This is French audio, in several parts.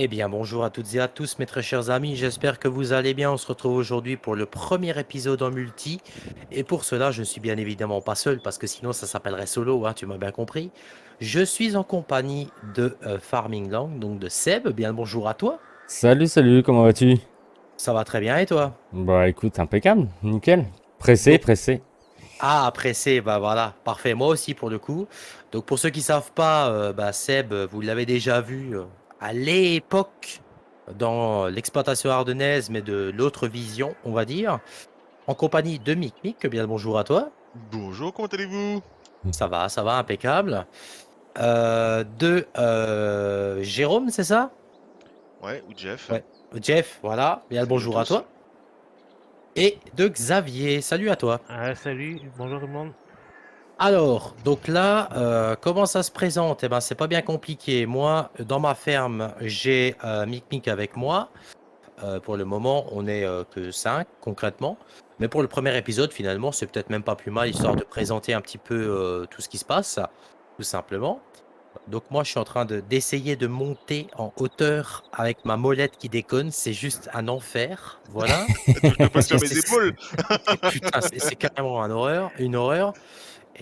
Eh bien, bonjour à toutes et à tous, mes très chers amis. J'espère que vous allez bien. On se retrouve aujourd'hui pour le premier épisode en multi. Et pour cela, je ne suis bien évidemment pas seul, parce que sinon, ça s'appellerait solo, hein, tu m'as bien compris. Je suis en compagnie de Farming Lang, donc de Seb. Bien le bonjour à toi. Salut, salut, comment vas-tu? Ça va très bien, et toi? Bah écoute, impeccable, nickel. Pressé, Donc, pressé. pressé, bah voilà, parfait. Moi aussi, pour le coup. Donc, pour ceux qui savent pas, Seb, vous l'avez déjà vu à l'époque dans l'exploitation ardennaise, mais de l'autre vision, on va dire. En compagnie de Mick. Mick, bien le bonjour à toi. Bonjour, comment allez-vous? Ça va, impeccable. De Jérôme, c'est ça? Ouais, ou Jeff. Ouais. Jeff, voilà, bien le Salut à bonjour à tous. toi. Et de Xavier, salut à toi. Ah, salut, bonjour tout le monde. Alors, donc là, comment ça se présente? Eh ben, c'est pas bien compliqué. Moi, dans ma ferme, j'ai Mick Mick avec moi. Pour le moment, on est que 5 concrètement. Mais pour le premier épisode, finalement, c'est peut-être même pas plus mal, histoire de présenter un petit peu tout ce qui se passe, tout simplement. Donc moi, je suis en train d'essayer de monter en hauteur avec ma molette qui déconne. C'est juste un enfer, voilà. Touche pas Parce que sur mes épaules. putain, c'est carrément un horreur, une horreur.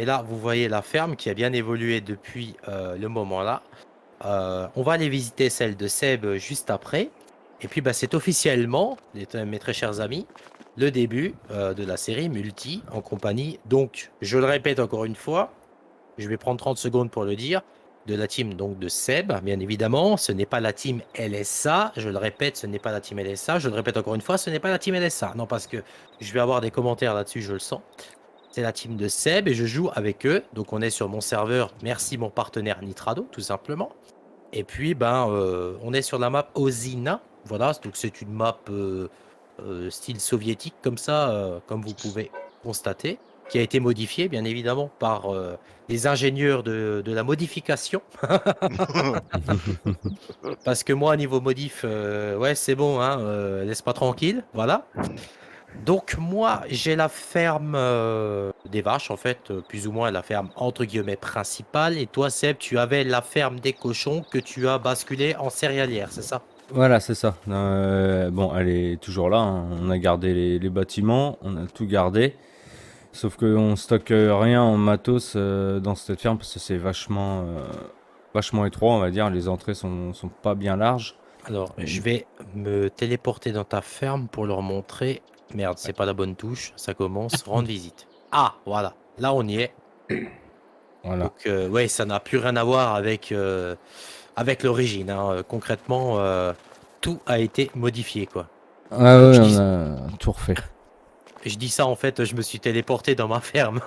Et là, vous voyez la ferme qui a bien évolué depuis le moment là. On va aller visiter celle de Seb juste après. Et puis, bah, c'est officiellement, mes très chers amis, le début de la série Multi en compagnie. Donc, je le répète encore une fois, je vais prendre 30 secondes pour le dire, de la team donc de Seb, bien évidemment. Ce n'est pas la team LSA. Je le répète, ce n'est pas la team LSA. Je le répète encore une fois, ce n'est pas la team LSA. Non, parce que je vais avoir des commentaires là-dessus, je le sens. C'est la team de Seb et je joue avec eux. Donc, on est sur mon serveur. Merci, mon partenaire Nitrado, tout simplement. Et puis, on est sur la map Ozina. Voilà, donc c'est une map style soviétique, comme ça, comme vous pouvez constater, qui a été modifiée, bien évidemment, par les ingénieurs de la modification. Parce que moi, niveau modif, ouais, c'est bon, hein, laisse pas tranquille. Voilà. Donc, moi, j'ai la ferme des vaches, en fait, plus ou moins la ferme entre guillemets principale. Et toi, Seb, tu avais la ferme des cochons que tu as basculé en céréalière, c'est ça? Voilà, c'est ça. Bon, elle est toujours là, hein. On a gardé les bâtiments, on a tout gardé. Sauf qu'on stocke rien en matos dans cette ferme parce que c'est vachement étroit, on va dire. Les entrées sont pas bien larges. Alors, Et je vais me téléporter dans ta ferme pour leur montrer. Merde, c'est pas la bonne touche. Ça commence. Rendre visite. Ah, voilà. Là, on y est. voilà. Donc, ouais, ça n'a plus rien à voir avec l'origine, hein. Concrètement, tout a été modifié, quoi. Ah Donc, ouais, on a tout refait. je dis ça, en fait, je me suis téléporté dans ma ferme.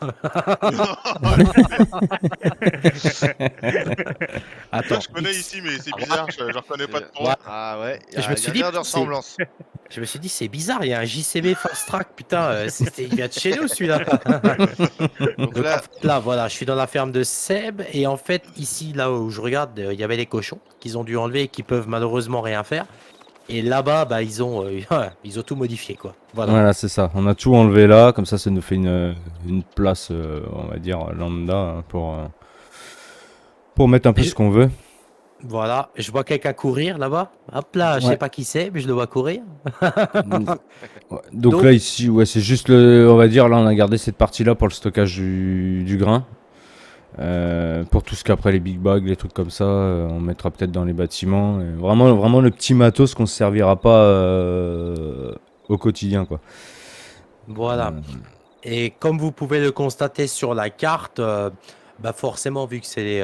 Ah, Attends, je connais X. ici, mais c'est Ah, voilà. bizarre, je reconnais pas de Voilà. ton. Ah ouais, il y Je me a, y suis a dit, bien de putain, c'est. ressemblance. Je me suis dit, c'est bizarre, il y a un JCB Fast Track, putain, il vient de chez nous celui-là. Donc Donc en là, fait, là, voilà, je suis dans la ferme de Seb, et en fait, ici, là où je regarde, il y avait les cochons qu'ils ont dû enlever et qui peuvent malheureusement rien faire. Et là-bas, bah, ils ont tout modifié, quoi. Voilà. Voilà, c'est ça. On a tout enlevé là, comme ça nous fait une place, on va dire, lambda hein, pour mettre un peu Je- ce qu'on veut. Voilà, je vois quelqu'un courir là-bas. Hop là, je sais Ouais. pas qui c'est, mais je le vois courir. Mm. Ouais. Donc là, Donc, ici, ouais, c'est juste on va dire, là, on a gardé cette partie-là pour le stockage du grain. Pour tout ce qu'après les big bags, les trucs comme ça, on mettra peut-être dans les bâtiments. Et vraiment le petit matos qu'on se servira pas au quotidien, quoi. voilà. Euh, Et comme vous pouvez le constater sur la carte, bah forcément, vu que c'est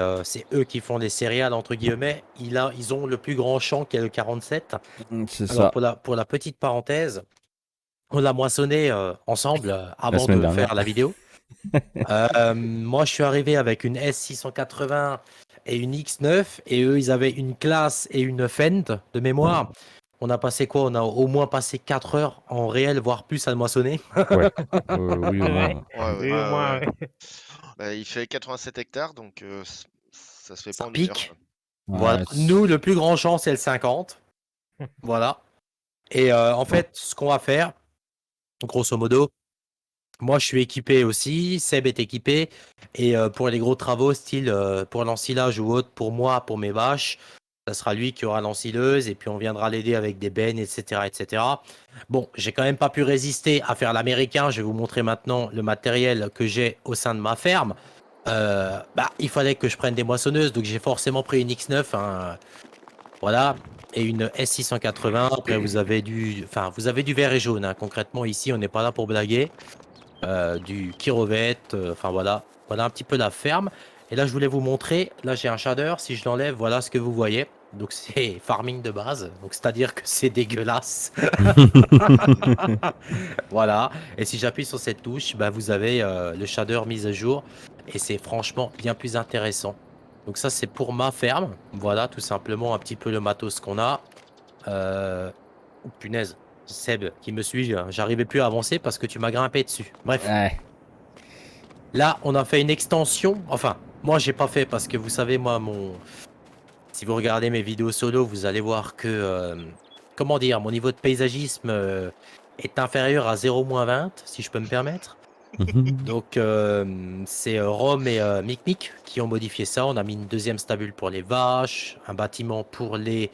eux qui font les céréales, entre guillemets, ils ont le plus grand champ qui est le 47. c'est Alors, ça. pour la petite parenthèse, on l'a moissonné ensemble La avant semaine de dernière. faire la vidéo. Moi, je suis arrivé avec une S680 et une X9, et eux, ils avaient une classe et une Fendt de mémoire. On a passé quoi? On a au moins passé 4 heures en réel, voire plus à le moissonner. Ouais. Oui, au Ouais, moins. ouais, ouais. oui, au Ouais, moins, ouais. ouais. Bah, il fait 87 hectares, donc ça se fait pas Ça en une heure, pique. quoi. Voilà. Ouais, Nous, le plus grand champ, c'est le 50. Voilà. Et en fait, ce qu'on va faire, grosso modo, moi, je suis équipé aussi. Seb est équipé. Et pour les gros travaux, style pour l'ensilage ou autre, pour moi, pour mes vaches, Ça sera lui qui aura l'ensileuse et puis on viendra l'aider avec des bennes, etc., etc. Bon, j'ai quand même pas pu résister à faire l'américain. Je vais vous montrer maintenant le matériel que j'ai au sein de ma ferme. Il fallait que je prenne des moissonneuses, donc j'ai forcément pris une X9, hein, voilà, et une S680. Après, vous avez du vert et jaune, hein. Concrètement, ici, on n'est pas là pour blaguer. Du Kirovette, enfin voilà un petit peu la ferme. Et là, je voulais vous montrer, là j'ai un shader, si je l'enlève, voilà ce que vous voyez. Donc c'est farming de base, donc c'est-à-dire que c'est dégueulasse. Voilà, et si j'appuie sur cette touche, vous avez le shader mis à jour, et c'est franchement bien plus intéressant. Donc ça c'est pour ma ferme, voilà tout simplement un petit peu le matos qu'on a. Oh, punaise, Seb qui me suit, j'arrivais plus à avancer parce que tu m'as grimpé dessus. Bref. Ouais. Là, on a fait une extension. Enfin, moi, j'ai pas fait parce que vous savez, moi, si vous regardez mes vidéos solo, vous allez voir que, comment dire, mon niveau de paysagisme est inférieur à 0-20, si je peux me permettre. Donc, c'est Rome et Micmic qui ont modifié ça. On a mis une deuxième stabule pour les vaches, un bâtiment pour les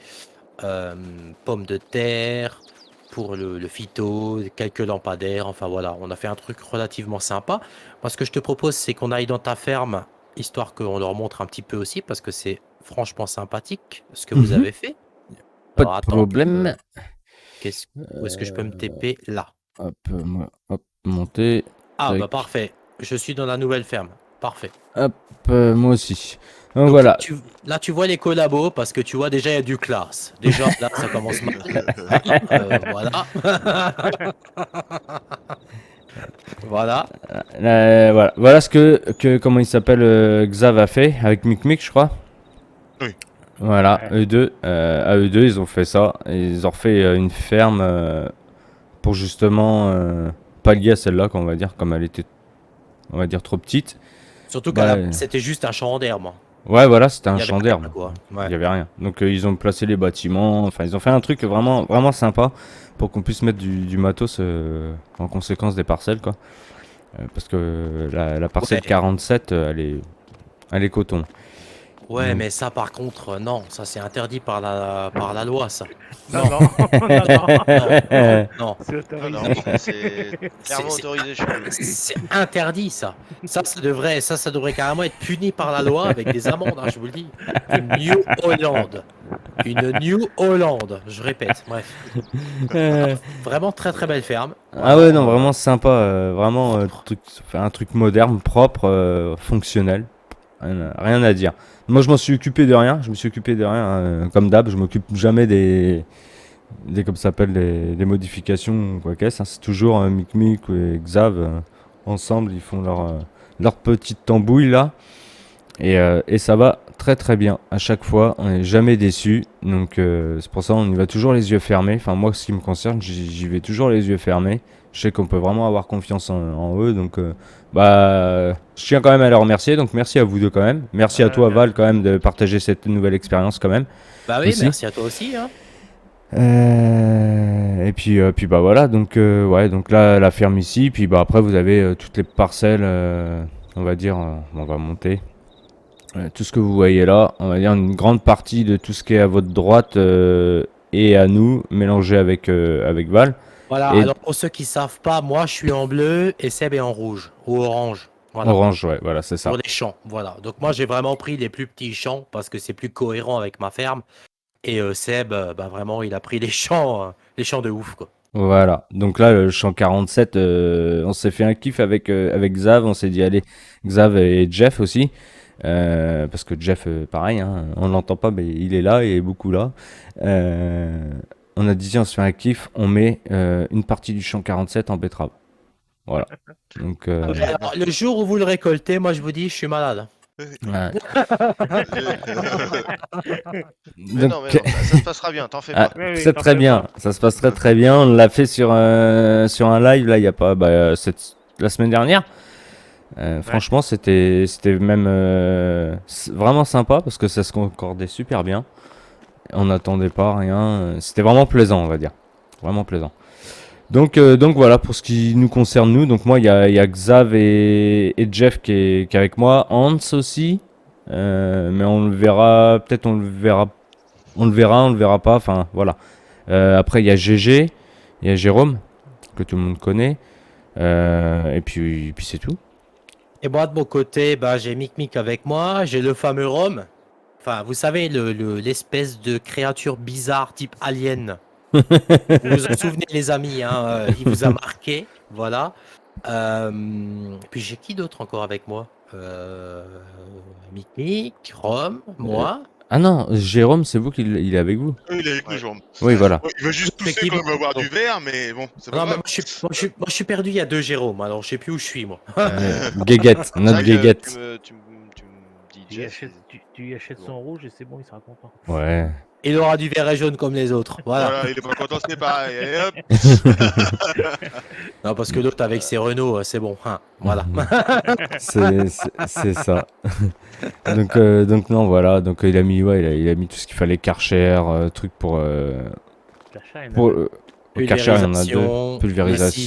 pommes de terre, pour le phyto, quelques lampadaires, enfin voilà, on a fait un truc relativement sympa. Moi, ce que je te propose, c'est qu'on aille dans ta ferme, histoire qu'on leur montre un petit peu aussi, parce que c'est franchement sympathique ce que vous avez fait. Pas Alors, de attends, problème. où est-ce que je peux me TP là? Hop, monter. Ah, Tac. parfait. Je suis dans la nouvelle ferme. Parfait. Hop, moi aussi. Donc Donc, voilà. là, tu vois les collabos, parce que tu vois, déjà, il y a du classe. Déjà, là, ça commence mal. Voilà. Voilà. Voilà ce que comment il s'appelle, Xav a fait avec Micmic, je crois. Oui. Voilà, Ouais. à eux deux, ils ont fait ça. Et ils ont refait une ferme pour justement pallier à celle-là, qu'on va dire, comme elle était, on va dire, trop petite. Surtout Bah, c'était juste un champ d'air, moi. ouais, voilà, c'était un Il y avait champ rien, d'herbe. quoi. Il Ouais. y avait rien. Donc ils ont placé les bâtiments. Enfin, ils ont fait un truc vraiment, vraiment sympa pour qu'on puisse mettre du matos en conséquence des parcelles, quoi. Parce que la parcelle Ouais. 47, elle est coton. Ouais, Donc- mais ça, par contre, non, ça c'est interdit par la loi, ça. Non, Non, non, non, non, non, c'est Non, non, autorisé. c'est clairement c'est autorisé chez nous. c'est interdit, ça. Ça devrait carrément être puni par la loi avec des amendes, hein, je vous le dis. Une New Holland. Une New Holland, je répète, bref. Vraiment très très belle ferme. Ah ouais, non, Vraiment, vraiment sympa. Vraiment propre. un truc moderne, propre, fonctionnel. Rien à dire. Moi, je m'en suis occupé de rien. Je me suis occupé de rien. Comme d'hab, je m'occupe jamais comme ça s'appelle, des modifications ou quoi qu'est-ce, hein. C'est toujours Micmic et Xav ensemble. Ils font leur petite tambouille là. Et ça va très très bien. À chaque fois, on n'est jamais déçu. Donc c'est pour ça on y va toujours les yeux fermés. Enfin moi, ce qui me concerne, j'y vais toujours les yeux fermés. Je sais qu'on peut vraiment avoir confiance en eux. Donc je tiens quand même à les remercier. Donc merci à vous deux quand même. Merci à toi Bien. Val quand même de partager cette nouvelle expérience quand même. Bah oui, Aussi. merci à toi aussi, hein. Et puis bah voilà, donc ouais, donc là la ferme ici, puis bah après vous avez toutes les parcelles, on va dire, on va monter. Tout ce que vous voyez là, on va dire une grande partie de tout ce qui est à votre droite et à nous, mélangé avec Val. Voilà, Et alors pour ceux qui savent pas, moi je suis en bleu et Seb est en rouge ou orange. Voilà, orange, ouais, voilà, c'est ça. pour les champs. Voilà. Donc moi j'ai vraiment pris les plus petits champs parce que c'est plus cohérent avec ma ferme. Et Seb, vraiment, il a pris les champs de ouf, quoi. Voilà, donc là le champ 47, on s'est fait un kiff avec Xav, on s'est dit allez, Xav et Jeff aussi. Parce que Jeff, pareil, hein, on l'entend pas, mais il est là, il est beaucoup là. On a dit, tiens, on se fait un kiff, on met une partie du champ 47 en betterave. Voilà. Donc, Alors, le jour où vous le récoltez, moi je vous dis, je suis malade. ouais. Mais non, ça se passera bien, t'en fais Ah, pas. Oui, oui, c'est t'en très fais bien, pas. ça se passe très très bien. On l'a fait sur un live, là, il y a pas, la semaine dernière. Franchement, c'était même vraiment sympa parce que ça se concordait super bien. On n'attendait pas rien. C'était vraiment plaisant, on va dire. Vraiment plaisant. Donc voilà pour ce qui nous concerne nous. Donc moi, il y a Xav et Jeff qui est avec moi. Hans aussi. Mais on le verra on le verra pas, enfin voilà. Après il y a GG, il y a Jérôme, que tout le monde connaît, et puis c'est tout. Et moi, de mon côté, bah, j'ai Mic avec moi, j'ai le fameux Rome. Enfin, vous savez, l'espèce de créature bizarre type alien. Vous vous en souvenez, les amis, hein, il vous a marqué, voilà. Puis j'ai qui d'autre encore avec moi? Mic, Rome, moi. Ah non, Jérôme, c'est vous il est avec vous. Il est avec nous, Ouais. Jérôme. Oui, voilà. Ouais, il va juste C'est tousser qui, quand il va boire pardon. du verre, mais bon, c'est pas Non, mais grave. moi, je suis perdu, il y a 2 Jérôme, alors je sais plus où je suis, moi. Guéguette, C'est notre vrai que Guéguette. tu me dis Tu Jeff. lui achètes son rouge et c'est bon, il sera content. Ouais. Il aura du vert et jaune comme les autres, voilà. Voilà, il est pas content, c'est pareil. Allez, hop. Non, parce que l'autre avec ses Renault, c'est bon, hein, voilà. C'est ça. Donc non, voilà. Donc il a mis, ouais, il a mis tout ce qu'il fallait, Karcher, truc pour. L'achat, il y en a Pour deux. Karcher, il y en a deux. Les Pulvérisation.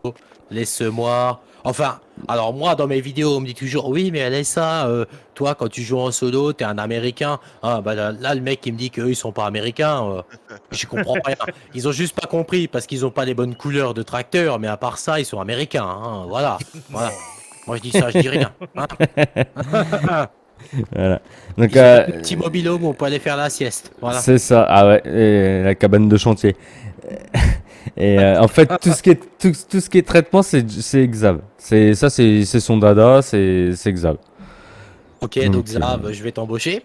silos, les semoirs. Enfin, alors moi, dans mes vidéos, on me dit toujours, oui, mais Alessa, toi, quand tu joues en solo, t'es un Américain. Ah, bah là, le mec, il me dit qu'eux, ils sont pas Américains. Je comprends rien. Ils ont juste pas compris parce qu'ils ont pas les bonnes couleurs de tracteur, mais à part ça, ils sont Américains. Hein, voilà. Voilà. Moi, je dis ça, je dis rien. Hein. Voilà. Donc Ils ont un petit mobil-home où on peut aller faire la sieste. Voilà. c'est ça. Ah ouais, et la cabane de chantier. Et en fait, tout ce qui est traitement, c'est Xav. C'est son dada, c'est Xav. Ok, donc Zav, je vais t'embaucher.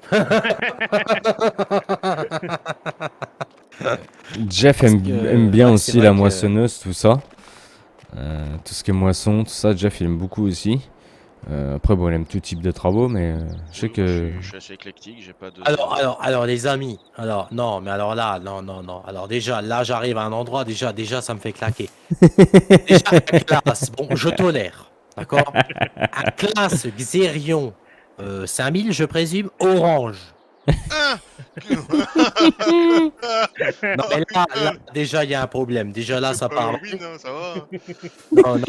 Jeff Parce aime que, bien ouais, aussi c'est vrai la que- moissonneuse, tout ça. Tout ce qui est moisson, tout ça, Jeff il aime beaucoup aussi. Après, bon, il aime tout type de travaux, mais je sais que. Je suis assez éclectique, j'ai pas de. Alors, les amis, alors, non, mais alors là, non. Alors, déjà, là, j'arrive à un endroit, déjà, ça me fait claquer. Déjà, la classe, bon, je tolère, d'accord? À classe Xerion 5000, je présume, orange. Ah. Non, mais là, déjà, il y a un problème. Déjà, là, ça Pas part. Halloween, hein, ça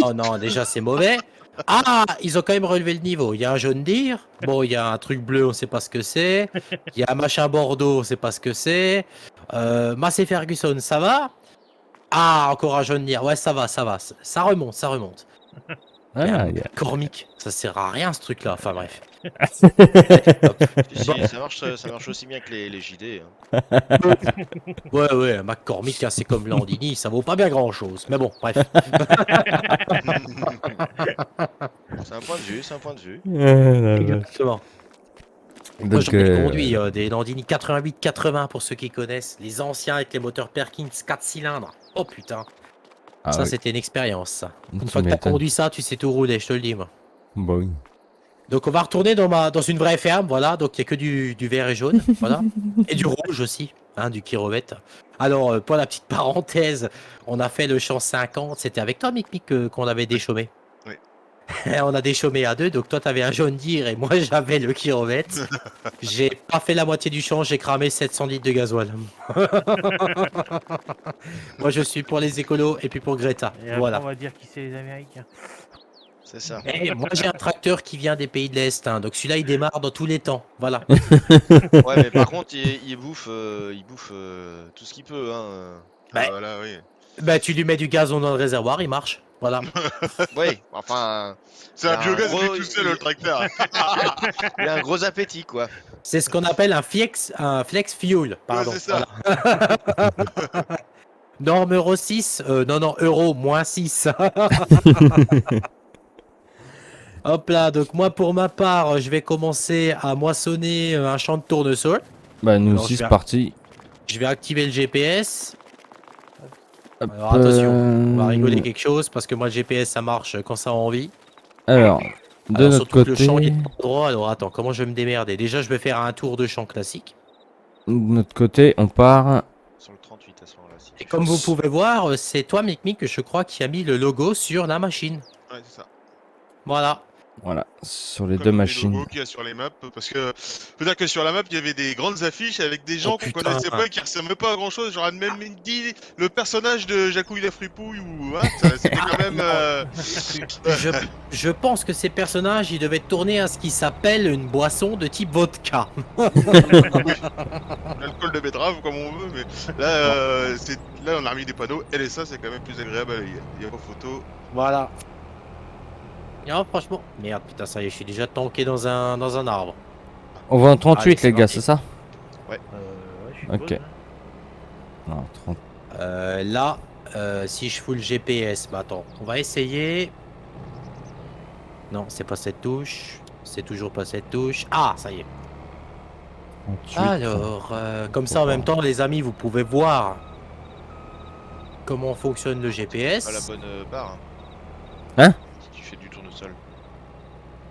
va. Non, déjà, c'est mauvais. Ah, ils ont quand même relevé le niveau. Il y a un jaune dire. Bon, il y a un truc bleu, on sait pas ce que c'est. Il y a un machin Bordeaux, on sait pas ce que c'est. Massey Ferguson, ça va? Ah, encore un jaune dire. Ouais, ça va. Ça remonte. Ah, Merde, Cormic, ça sert à rien ce truc-là. Enfin bref. Si, Bon. ça marche aussi bien que les JD. Hein. Ouais, McCormick, hein, c'est comme Landini, ça vaut pas bien grand-chose. Mais bon, bref. C'est un point de vue, c'est un point de vue. Exactement. Moi, Donc, j'en ai conduit des Landini 88-80 pour ceux qui connaissent. Les anciens avec les moteurs Perkins 4 cylindres. Oh putain. ah Ça, oui, c'était une expérience. Ça. Une tu fois que t'as m'étonnes. conduit ça, tu sais tout rouler, je te le dis, moi. Bah oui. Donc, on va retourner dans une vraie ferme, voilà. Donc, il n'y a que du vert et jaune, voilà. Et du rouge aussi, hein, du kilomètre. Alors, pour la petite parenthèse, on a fait le champ 50. C'était avec toi, Mick, qu'on avait déchômé. Oui. On a déchômé à deux. Donc, toi, tu avais un jaune dire et moi, j'avais le kilomètre. J'ai pas fait la moitié du champ, j'ai cramé 700 litres de gasoil. Moi, je suis pour les écolos et puis pour Greta. Et après, Voilà. on va dire qui c'est les Américains. C'est ça. Et moi, j'ai un tracteur qui vient des pays de l'Est. Hein, donc, celui-là, il démarre dans tous les temps. Voilà. Ouais, mais par contre, il bouffe tout ce qu'il peut. Hein. Bah, Ah, voilà, oui. Bah, tu lui mets du gazon dans le réservoir, il marche. Voilà. Oui, enfin, C'est un Il y a un biogaz qui gros- est tout seul, le tracteur. il a un gros appétit, quoi. C'est ce qu'on appelle un flex fuel. Pardon. Ouais, c'est ça. Voilà. Norme Euro 6. Non, Euro moins 6. Hop là, donc moi pour ma part, je vais commencer à moissonner un champ de tournesol. Bah, nous Alors, aussi, je vais- c'est parti. Je vais activer le GPS. Hop, Alors attention, on va rigoler quelque chose parce que moi le GPS ça marche quand ça a envie. Alors, de Alors, notre surtout que le champ il côté, est pas droit. Alors attends, comment je vais me démerder? Déjà je vais faire un tour de champ classique. on part. Sur le 38 à ce moment-là. Si Et tu comme fais- vous pouvez voir, c'est toi Mick que je crois qui a mis le logo sur la machine. Ouais, c'est ça. Voilà. Voilà, sur les Comme deux les machines. logos qu'il y a sur les maps, parce que faut dire que sur la map il y avait des grandes affiches avec des gens qu'on putain. connaissait pas et qui ressemblaient pas à grand chose, genre même dit le personnage de Jacouille la fripouille ou hein, c'était quand même Je pense que ces personnages, ils devaient tourner à ce qui s'appelle une boisson de type vodka. l'alcool de betterave comme on veut, mais là là on a remis des panneaux, elle et ça c'est quand même plus agréable à lire. Il y a pas photo. Voilà. Non, franchement. Merde, putain, ça y est, je suis déjà tanké dans un arbre. On va en 38 Allez, c'est les gars, parti. c'est ça? Ouais, je suis Ok. pause, hein. Non, 30. Là, si je fous le GPS, bah attends, on va essayer. Non, c'est pas cette touche. C'est toujours pas cette touche. Ah, ça y est. 38. Alors, comme ça en même temps, les amis, vous pouvez voir comment fonctionne le Pas la GPS. bonne barre. Hein? Si tu fais du tournesol.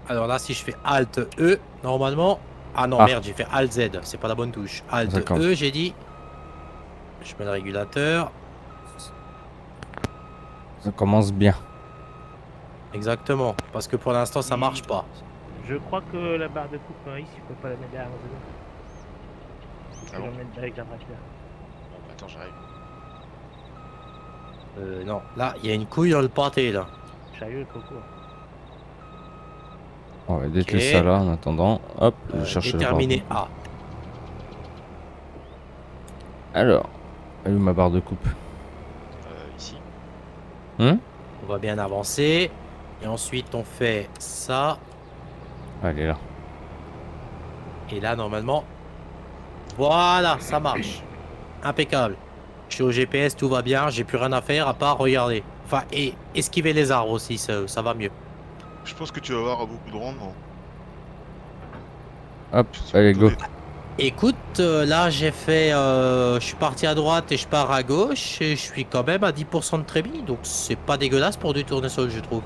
Alors là, si je fais Alt E, normalement. Ah non, Ah. merde, j'ai fait Alt Z, c'est pas la bonne touche. Alt D'accord. E, j'ai dit. Je mets le régulateur. Ça commence bien. Exactement, parce que pour l'instant, ça marche pas. Je crois que la barre de coupe, ici, je peux pas la mettre derrière mon vélo. Faut que Ah je bon la mette avec la tracteur. Bon, bah, attends, j'arrive. Non, là, il y a une couille dans le pâté, là. Chariot et coco. On va détruire Ok. ça là en attendant. Hop, je cherche le Déterminé bord. A. Alors, elle est où ma barre de coupe? Ici. Hum? On va bien avancer. Et ensuite, on fait ça. Ah, elle est là. Et là, normalement, voilà, ça marche. Impeccable. Je suis au GPS, tout va bien. J'ai plus rien à faire à part regarder. Enfin, et esquiver les arbres aussi, ça va mieux. Je pense que tu vas avoir beaucoup de rendement. Hop, allez, go. Écoute, là, j'ai fait... je suis parti à droite et je pars à gauche. Et je suis quand même à 10% de trémie. Donc, c'est pas dégueulasse pour du tournesol, je trouve.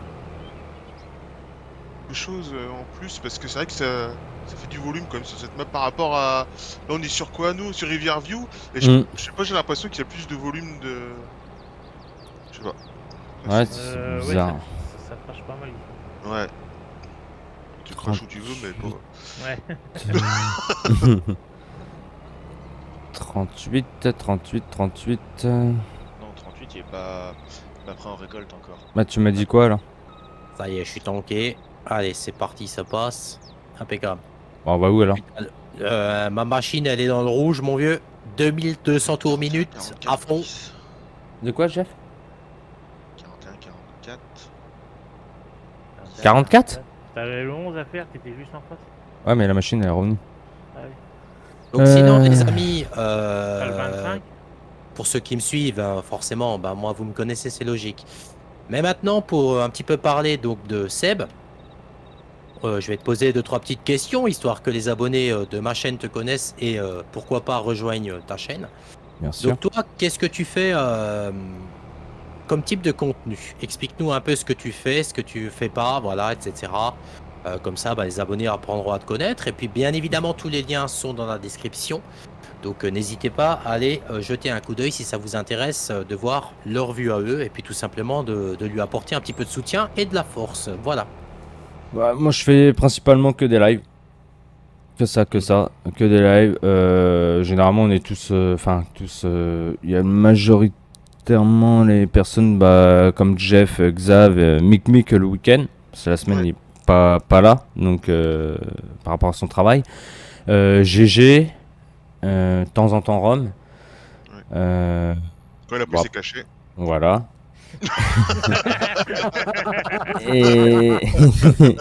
Quelque chose en plus, parce que c'est vrai que ça fait du volume quand même sur cette map par rapport à... Là on est sur quoi nous? Sur Riverview. Et je sais pas, j'ai l'impression qu'il y a plus de volume de... Je sais pas. Ouais, Ouais, c'est bizarre. ça crache pas mal ici. Ouais. Tu craches où tu veux, mais pas... Ouais. 38, 38, 38. Non, 38, il est pas prêt en récolte encore. Bah, tu m'as dit quoi là? Ça y est, je suis tanké. Allez, c'est parti, ça passe. Impeccable. Bon, on va où alors? Ma machine, elle est dans le rouge, mon vieux. 2200 tours minute, à fond. De quoi, chef? 41, 44... 44? T'avais le 11 à faire, t'étais juste en face. Ouais, mais la machine elle est revenue. Ah oui. Donc sinon, les amis, T'as le 25. pour ceux qui me suivent, forcément, bah, moi, vous me connaissez, c'est logique. Mais maintenant, pour un petit peu parler donc de Seb, je vais te poser 2-3 petites questions, histoire que les abonnés de ma chaîne te connaissent et pourquoi pas rejoignent ta chaîne. Bien sûr. Donc toi, qu'est-ce que tu fais comme type de contenu? Explique-nous un peu ce que tu fais, ce que tu fais pas, voilà, etc. Comme ça, bah, les abonnés apprendront à te connaître. Et puis, bien évidemment, tous les liens sont dans la description. Donc, n'hésitez pas à aller jeter un coup d'œil si ça vous intéresse de voir leur vue à eux. Et puis, tout simplement, de lui apporter un petit peu de soutien et de la force. Voilà. Bah, moi je fais principalement que des lives. Que ça, que des lives. Généralement on est tous, il y a majoritairement les personnes comme Jeff, Xav, Mick le week-end. Parce que la semaine il est pas là, donc par rapport à son travail. GG, de temps en temps Rome. Quand il a pris Bon. ses cachets. Voilà. et,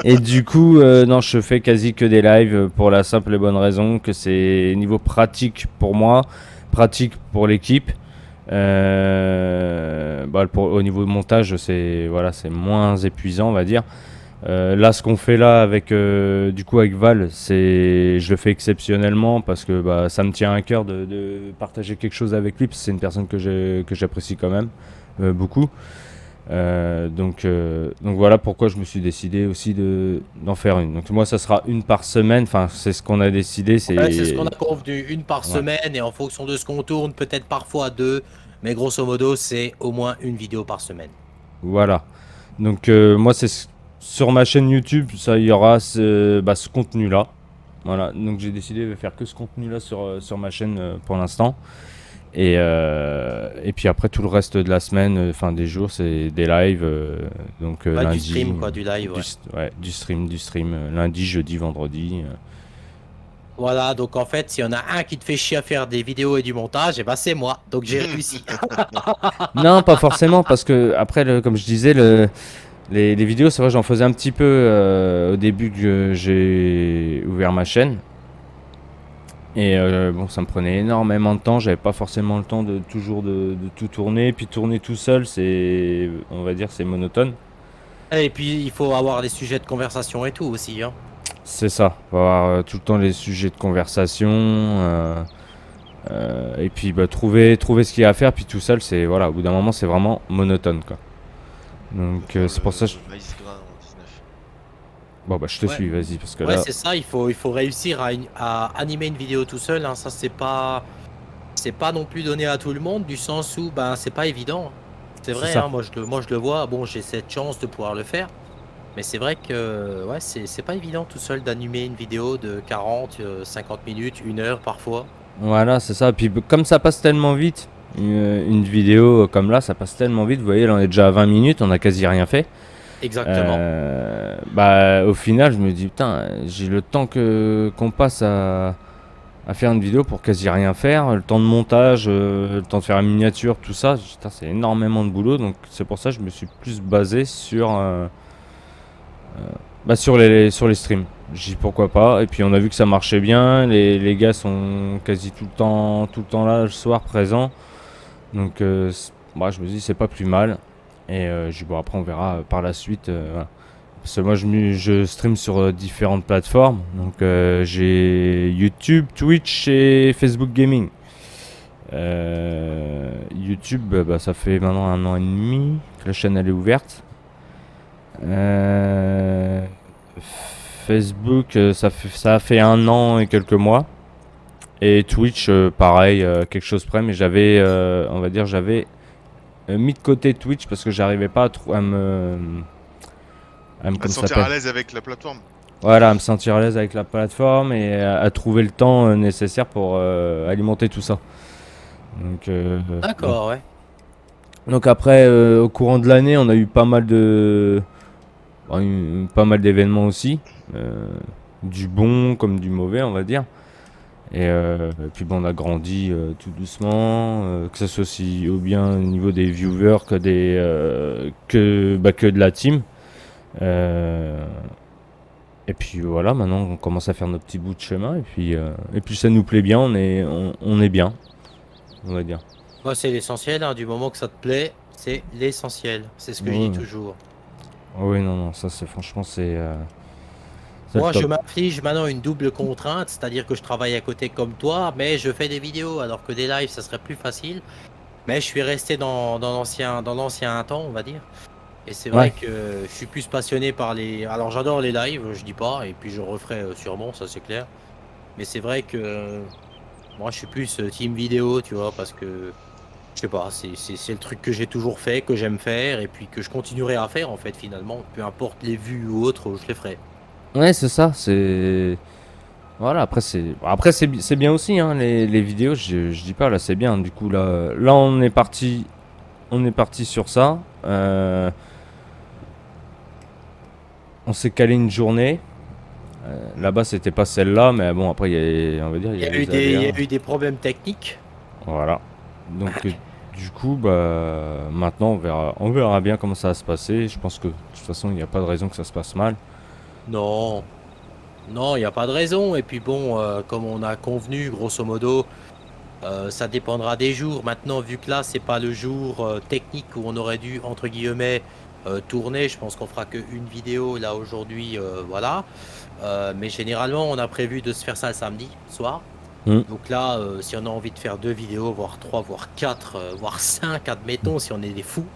et du coup, non, je fais quasi que des lives pour la simple et bonne raison que c'est niveau pratique pour moi, pratique pour l'équipe. Au niveau de montage, c'est moins épuisant, on va dire. Là, ce qu'on fait là avec Val, je le fais exceptionnellement parce que ça me tient à cœur de partager quelque chose avec lui parce que c'est une personne que j'apprécie quand même beaucoup. Donc voilà pourquoi je me suis décidé aussi d'en faire une. Donc moi, ça sera une par semaine. Enfin, c'est ce qu'on a décidé. C'est ce qu'on a convenu, une par semaine. Et en fonction de ce qu'on tourne, peut-être parfois 2. Mais grosso modo, c'est au moins une vidéo par semaine. Voilà. Donc moi, c'est sur ma chaîne YouTube, ça, il y aura ce contenu-là. Voilà, donc j'ai décidé de faire que ce contenu-là sur ma chaîne pour l'instant. Et puis après, tout le reste de la semaine, enfin des jours, c'est des lives. Donc Ouais, lundi. du stream, quoi, du live, ouais. Ouais, du stream. Lundi, jeudi, vendredi. Voilà, donc en fait, s'il y en a un qui te fait chier à faire des vidéos et du montage, et ben c'est moi. Donc j'ai réussi. Non, pas forcément, parce que après, comme je disais, les vidéos, c'est vrai, j'en faisais un petit peu au début que j'ai ouvert ma chaîne. Et bon, ça me prenait énormément de temps. J'avais pas forcément le temps de toujours de tout tourner. Puis tourner tout seul, c'est, on va dire, c'est monotone. Et puis il faut avoir des sujets de conversation et tout aussi, hein. C'est ça. Faut avoir tout le temps les sujets de conversation. Et puis bah, trouver ce qu'il y a à faire. Puis tout seul, c'est voilà. Au bout d'un moment, c'est vraiment monotone, quoi. Donc c'est pour ça. Maïs grain en 19. Bon bah je te Ouais. suis, vas-y, parce que Ouais, là. c'est ça, il faut réussir à animer une vidéo tout seul, hein. Ça, c'est pas non plus donné à tout le monde, du sens où ben c'est pas évident. C'est C'est vrai, ça. hein, moi je le vois, bon, j'ai cette chance de pouvoir le faire, mais c'est vrai que ouais, c'est pas évident tout seul d'animer une vidéo de 40, 50 minutes, 1 heure parfois. Voilà, c'est ça. Puis comme ça passe tellement vite, une vidéo comme là, ça passe tellement vite. Vous voyez, là on est déjà à 20 minutes, on a quasi rien fait. Exactement. Bah, au final, je me dis, putain, j'ai le temps qu'on passe à faire une vidéo pour quasi rien faire. Le temps de montage, le temps de faire la miniature, tout ça. Putain, c'est énormément de boulot. Donc, c'est pour ça que je me suis plus basé sur les streams. J'ai dit pourquoi pas. Et puis, on a vu que ça marchait bien. Les gars sont quasi tout le temps là, le soir, présents. Donc, bah, je me dis, c'est pas plus mal. Et je dis, bon, après, on verra par la suite. Voilà. Parce que moi, je stream sur différentes plateformes. Donc, j'ai YouTube, Twitch et Facebook Gaming. YouTube, bah, ça fait maintenant 1 an et demi que la chaîne elle est ouverte. Facebook, ça a fait 1 an et quelques mois. Et Twitch, pareil, quelque chose près. Mais j'avais, on va dire, j'avais mis de côté Twitch parce que j'arrivais pas à me À comment se ça sentir à s'appelle l'aise avec la plateforme. Voilà, à me sentir à l'aise avec la plateforme et à trouver le temps nécessaire pour alimenter tout ça. Donc, D'accord, ouais. donc après, au courant de l'année, on a eu pas mal d'événements aussi, du bon comme du mauvais, on va dire. Et puis bon, on a grandi tout doucement, que ce soit aussi au bien au niveau des viewers que de la team. Et puis voilà, maintenant on commence à faire nos petits bouts de chemin et puis ça nous plaît bien, on est bien, on va dire. Moi, c'est l'essentiel, hein, du moment que ça te plaît, c'est l'essentiel. C'est ce que je Ouais. dis toujours. Oui, non, ça c'est franchement c'est le Moi, top. je m'inflige maintenant une double contrainte, c'est-à-dire que je travaille à côté comme toi, mais je fais des vidéos, alors que des lives, ça serait plus facile. Mais je suis resté dans l'ancien temps, on va dire. Et c'est vrai Ouais. que je suis plus passionné par les. Alors, j'adore les lives, je dis pas, et puis je referai sûrement, ça c'est clair. Mais c'est vrai que moi, je suis plus team vidéo, tu vois, parce que je sais pas, c'est le truc que j'ai toujours fait, que j'aime faire, et puis que je continuerai à faire en fait, finalement. Peu importe les vues ou autres, je les ferai. Ouais, c'est ça, c'est voilà, c'est bien aussi hein, les vidéos, je dis pas là, c'est bien. Du coup là on est parti sur ça. On s'est calé une journée. Là-bas, c'était pas celle-là, mais bon, après, on va dire, Il y a les eu il y aléas. a eu des problèmes techniques. Voilà. Donc, du coup, bah, maintenant, on verra bien comment ça va se passer. Je pense que, de toute façon, il n'y a pas de raison que ça se passe mal. Non, non, il n'y a pas de raison. Et puis bon, comme on a convenu, grosso modo, ça dépendra des jours. Maintenant, vu que là, c'est pas le jour technique où on aurait dû, entre guillemets, tourner, je pense qu'on fera qu'une vidéo là aujourd'hui, voilà. Mais généralement, on a prévu de se faire ça le samedi soir. Mm. Donc là, si on a envie de faire 2 vidéos, voire 3, voire 4, voire 5, admettons, si on est des fous,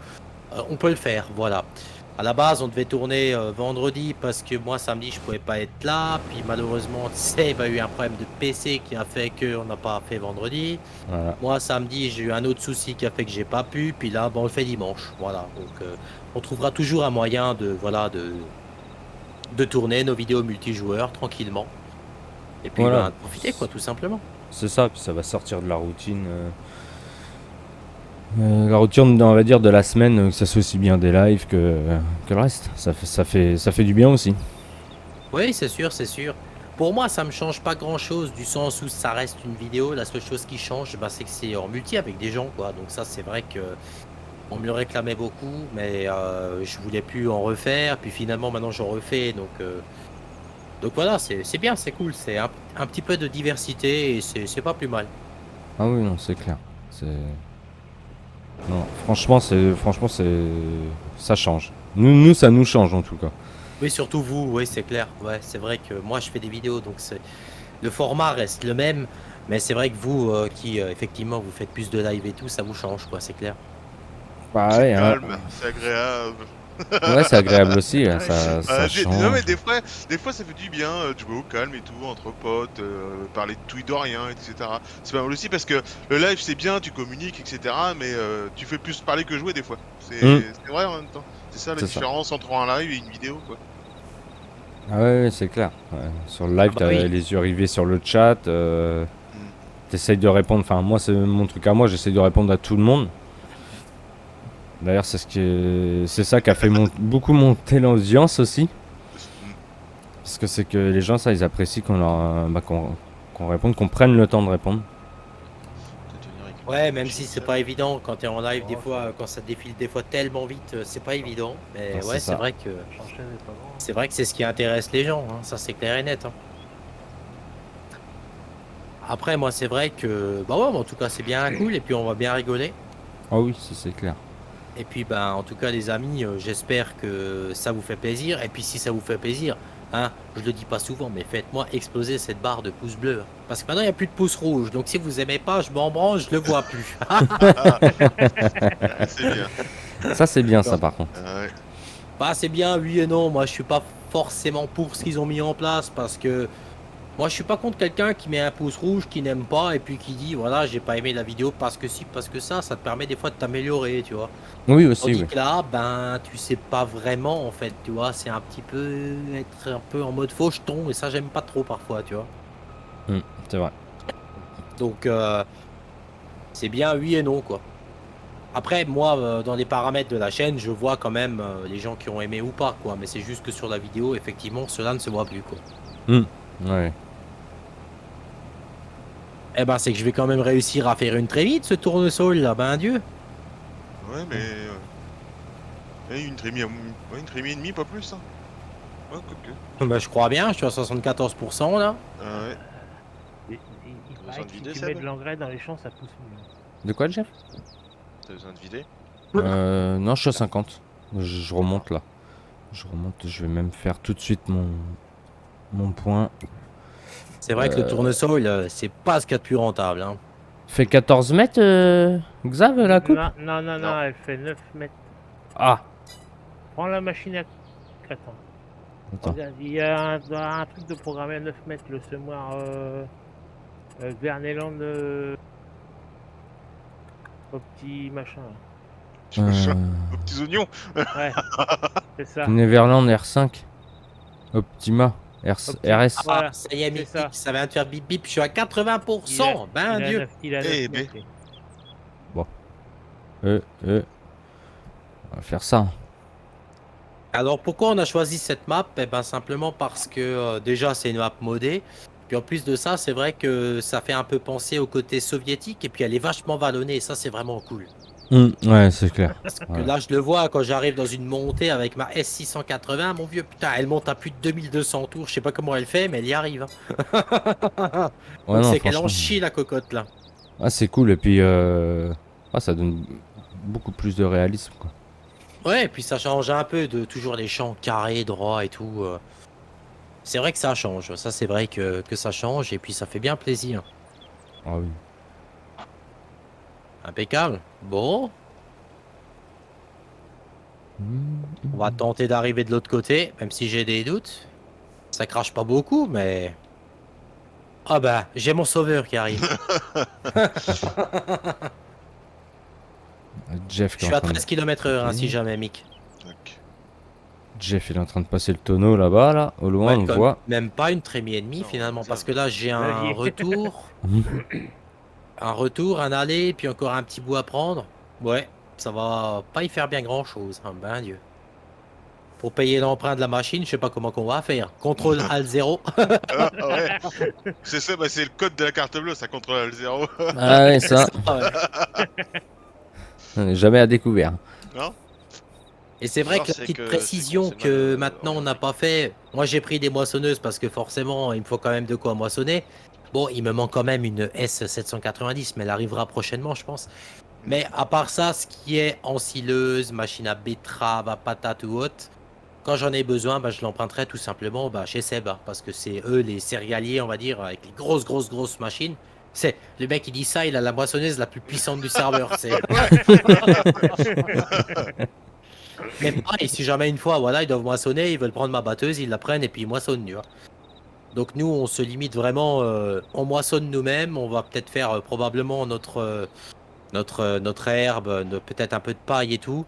on peut le faire, voilà. À la base, on devait tourner vendredi parce que moi, samedi, je pouvais pas être là. Puis malheureusement, Seb a eu un problème de PC qui a fait qu'on n'a pas fait vendredi. Voilà. Moi, samedi, j'ai eu un autre souci qui a fait que j'ai pas pu. Puis là, bon, on le fait dimanche. Voilà. Donc, on trouvera toujours un moyen de, voilà, de tourner nos vidéos multijoueurs tranquillement. Et puis Voilà. ben, profiter quoi, tout simplement. C'est ça, puis ça va sortir de la routine. La routine, on va dire, de la semaine, que ça soit aussi bien des lives que le reste. Ça fait du bien aussi. Oui, c'est sûr, c'est sûr. Pour moi, ça me change pas grand chose du sens où ça reste une vidéo. La seule chose qui change, bah, c'est que c'est en multi avec des gens, quoi. Donc ça, c'est vrai que on me le réclamait beaucoup, mais je voulais plus en refaire. Puis finalement, maintenant, j'en refais. Donc voilà, c'est bien, c'est cool. C'est un petit peu de diversité et c'est pas plus mal. Ah oui, non, c'est clair. Non, franchement, ça change. Nous, ça nous change en tout cas. Oui, surtout vous, oui, c'est clair. Ouais, c'est vrai que moi, je fais des vidéos, donc le format reste le même. Mais c'est vrai que vous, qui effectivement, vous faites plus de live et tout, ça vous change, quoi, c'est clair. Bah C'est ouais, hein. calme, c'est agréable. Ouais, c'est agréable aussi, là, ça Non, mais change. des fois ça fait du bien de jouer au calme et tout, entre potes, parler de tout et de rien, etc. C'est pas mal aussi parce que le live c'est bien, tu communiques, etc. Mais tu fais plus parler que jouer des fois. C'est vrai en même temps. C'est ça la C'est ça. différence entre un live et une vidéo, quoi. Ah ouais, c'est clair. Ouais. Sur le live, Ah bah t'as oui. les yeux rivés sur le chat. T'essayes de répondre. Enfin, moi, c'est mon truc à moi. J'essaye de répondre à tout le monde. D'ailleurs, c'est ça qui a fait beaucoup monter l'audience aussi. Mm. Parce que c'est que les gens, ça, ils apprécient qu'on réponde, qu'on prenne le temps de répondre. Ouais, même si c'est pas évident quand t'es en live, des fois, quand ça défile des fois tellement vite, c'est pas évident. Mais Ah, ouais, c'est c'est ça. vrai que J'enchaîne, c'est pas grand. c'est vrai que c'est ce qui intéresse les gens, hein, ça c'est clair et net. Hein. Après, moi, c'est vrai que bah ouais, en tout cas, c'est bien cool et puis on va bien rigoler. Ah oui, ça, c'est clair. Et puis, ben, en tout cas, les amis, j'espère que ça vous fait plaisir. Et puis, si ça vous fait plaisir, hein, je le dis pas souvent, mais faites-moi exploser cette barre de pouces bleus. Parce que maintenant, il n'y a plus de pouces rouges. Donc, si vous aimez pas, je m'en branle, je le vois plus. C'est bien. Ça, c'est bien, ça, par contre. Ah ouais. Bah, c'est bien, oui et non. Moi, je suis pas forcément pour ce qu'ils ont mis en place parce que moi, je suis pas contre quelqu'un qui met un pouce rouge, qui n'aime pas et puis qui dit voilà, j'ai pas aimé la vidéo parce que si, parce que ça te permet des fois de t'améliorer, tu vois. Oui, aussi, Tandis oui. que là, ben, tu sais pas vraiment en fait, tu vois, c'est un petit peu être un peu en mode faucheton et ça, j'aime pas trop parfois, tu vois. C'est vrai. Donc, c'est bien oui et non, quoi. Après, moi, dans les paramètres de la chaîne, je vois quand même les gens qui ont aimé ou pas, quoi. Mais c'est juste que sur la vidéo, effectivement, cela ne se voit plus, quoi. Ouais. Eh ben, c'est que je vais quand même réussir à faire une très vite, ce tournesol, là, ben, Dieu. Ouais, mais. Une trémie, une trémie et demie, pas plus, hein. Ouais, quoique. Ben, je crois bien, je suis à 74%, là. Ah ouais. Il T'as paraît besoin de que si vider, tu Seb mets de l'engrais dans les champs, ça pousse mieux. De quoi, Jeff? T'as besoin de vider? Non, je suis à 50. Je remonte là. Je remonte, je vais même faire tout de suite mon point. C'est vrai que le tournesol, c'est pas ce qu'il y a de plus rentable, hein. Fait 14 mètres, Xav, la coupe? Non, Non. elle fait 9 mètres. Ah, Prends la machine à... Attends. attends. Regarde, il y a un truc de programmer à 9 mètres, le semoir Verneland au petit machin. Là. Aux petits oignons. Ouais, c'est ça. Neverland R5. Optima. RS. Voilà, Ah, ça y est, c'est ça. ça vient de faire bip bip, je suis à 80%, ben il a Dieu. 9, il a 9 Eh mètres. On va faire ça. Alors pourquoi on a choisi cette map? Eh ben simplement parce que déjà c'est une map modée. Puis en plus de ça, c'est vrai que ça fait un peu penser au côté soviétique et puis elle est vachement vallonnée et ça c'est vraiment cool. Ouais, c'est clair. Parce que Ouais. là je le vois quand j'arrive dans une montée avec ma S680, mon vieux putain, elle monte à plus de 2200 tours, je sais pas comment elle fait mais elle y arrive. Hein. Ouais, Donc non, c'est qu'elle en franchement. chie la cocotte là. Ah, c'est cool. Et puis, ça donne beaucoup plus de réalisme, quoi. Ouais, et puis ça change un peu de toujours les champs carrés, droits et tout. C'est vrai que ça change, ça c'est vrai que ça change et puis ça fait bien plaisir. Ah oui. Impeccable. Bon, on va tenter d'arriver de l'autre côté, même si j'ai des doutes. Ça crache pas beaucoup, mais... Ah bah, j'ai mon sauveur qui arrive. Jeff Je qui est suis en à train de... 13 km/h, hein, Ok. si jamais, Mick. Tac. Jeff il est en train de passer le tonneau là-bas, là, au loin Ouais, on le comme voit. même pas une trémie et demie Non, finalement, ça parce va. que là j'ai un Là, j'y ai. retour, Mhm. un aller, puis encore un petit bout à prendre. Ouais, ça va pas y faire bien grand chose, hein, ben Dieu. Pour payer l'emprunt de la machine, je sais pas comment qu'on va faire. Contrôle Alt 0. Ah, ouais. C'est ça, bah, c'est le code de la carte bleue, ça contrôle le 0. Ah ouais, C'est ça, ça, ouais. on est jamais à découvert. Non? Et c'est vrai Alors, que la c'est petite que c'est précision con, c'est que mal, maintenant on n'a orienté. pas fait. Moi j'ai pris des moissonneuses parce que forcément il me faut quand même de quoi moissonner. Bon, il me manque quand même une S790, mais elle arrivera prochainement, je pense. Mais à part ça, ce qui est ensileuse, machine à betterave, à patate ou autre, quand j'en ai besoin, bah, je l'emprunterai tout simplement chez Seb, hein, parce que c'est eux les céréaliers, on va dire, avec les grosses machines. C'est le mec qui dit ça, il a la moissonneuse la plus puissante du serveur. C'est mais pareil, si jamais une fois, voilà, ils doivent moissonner, ils veulent prendre ma batteuse, ils la prennent et puis ils moissonnent, tu vois. Donc nous, on se limite vraiment, on moissonne nous-mêmes, on va peut-être faire probablement notre herbe, peut-être un peu de paille et tout.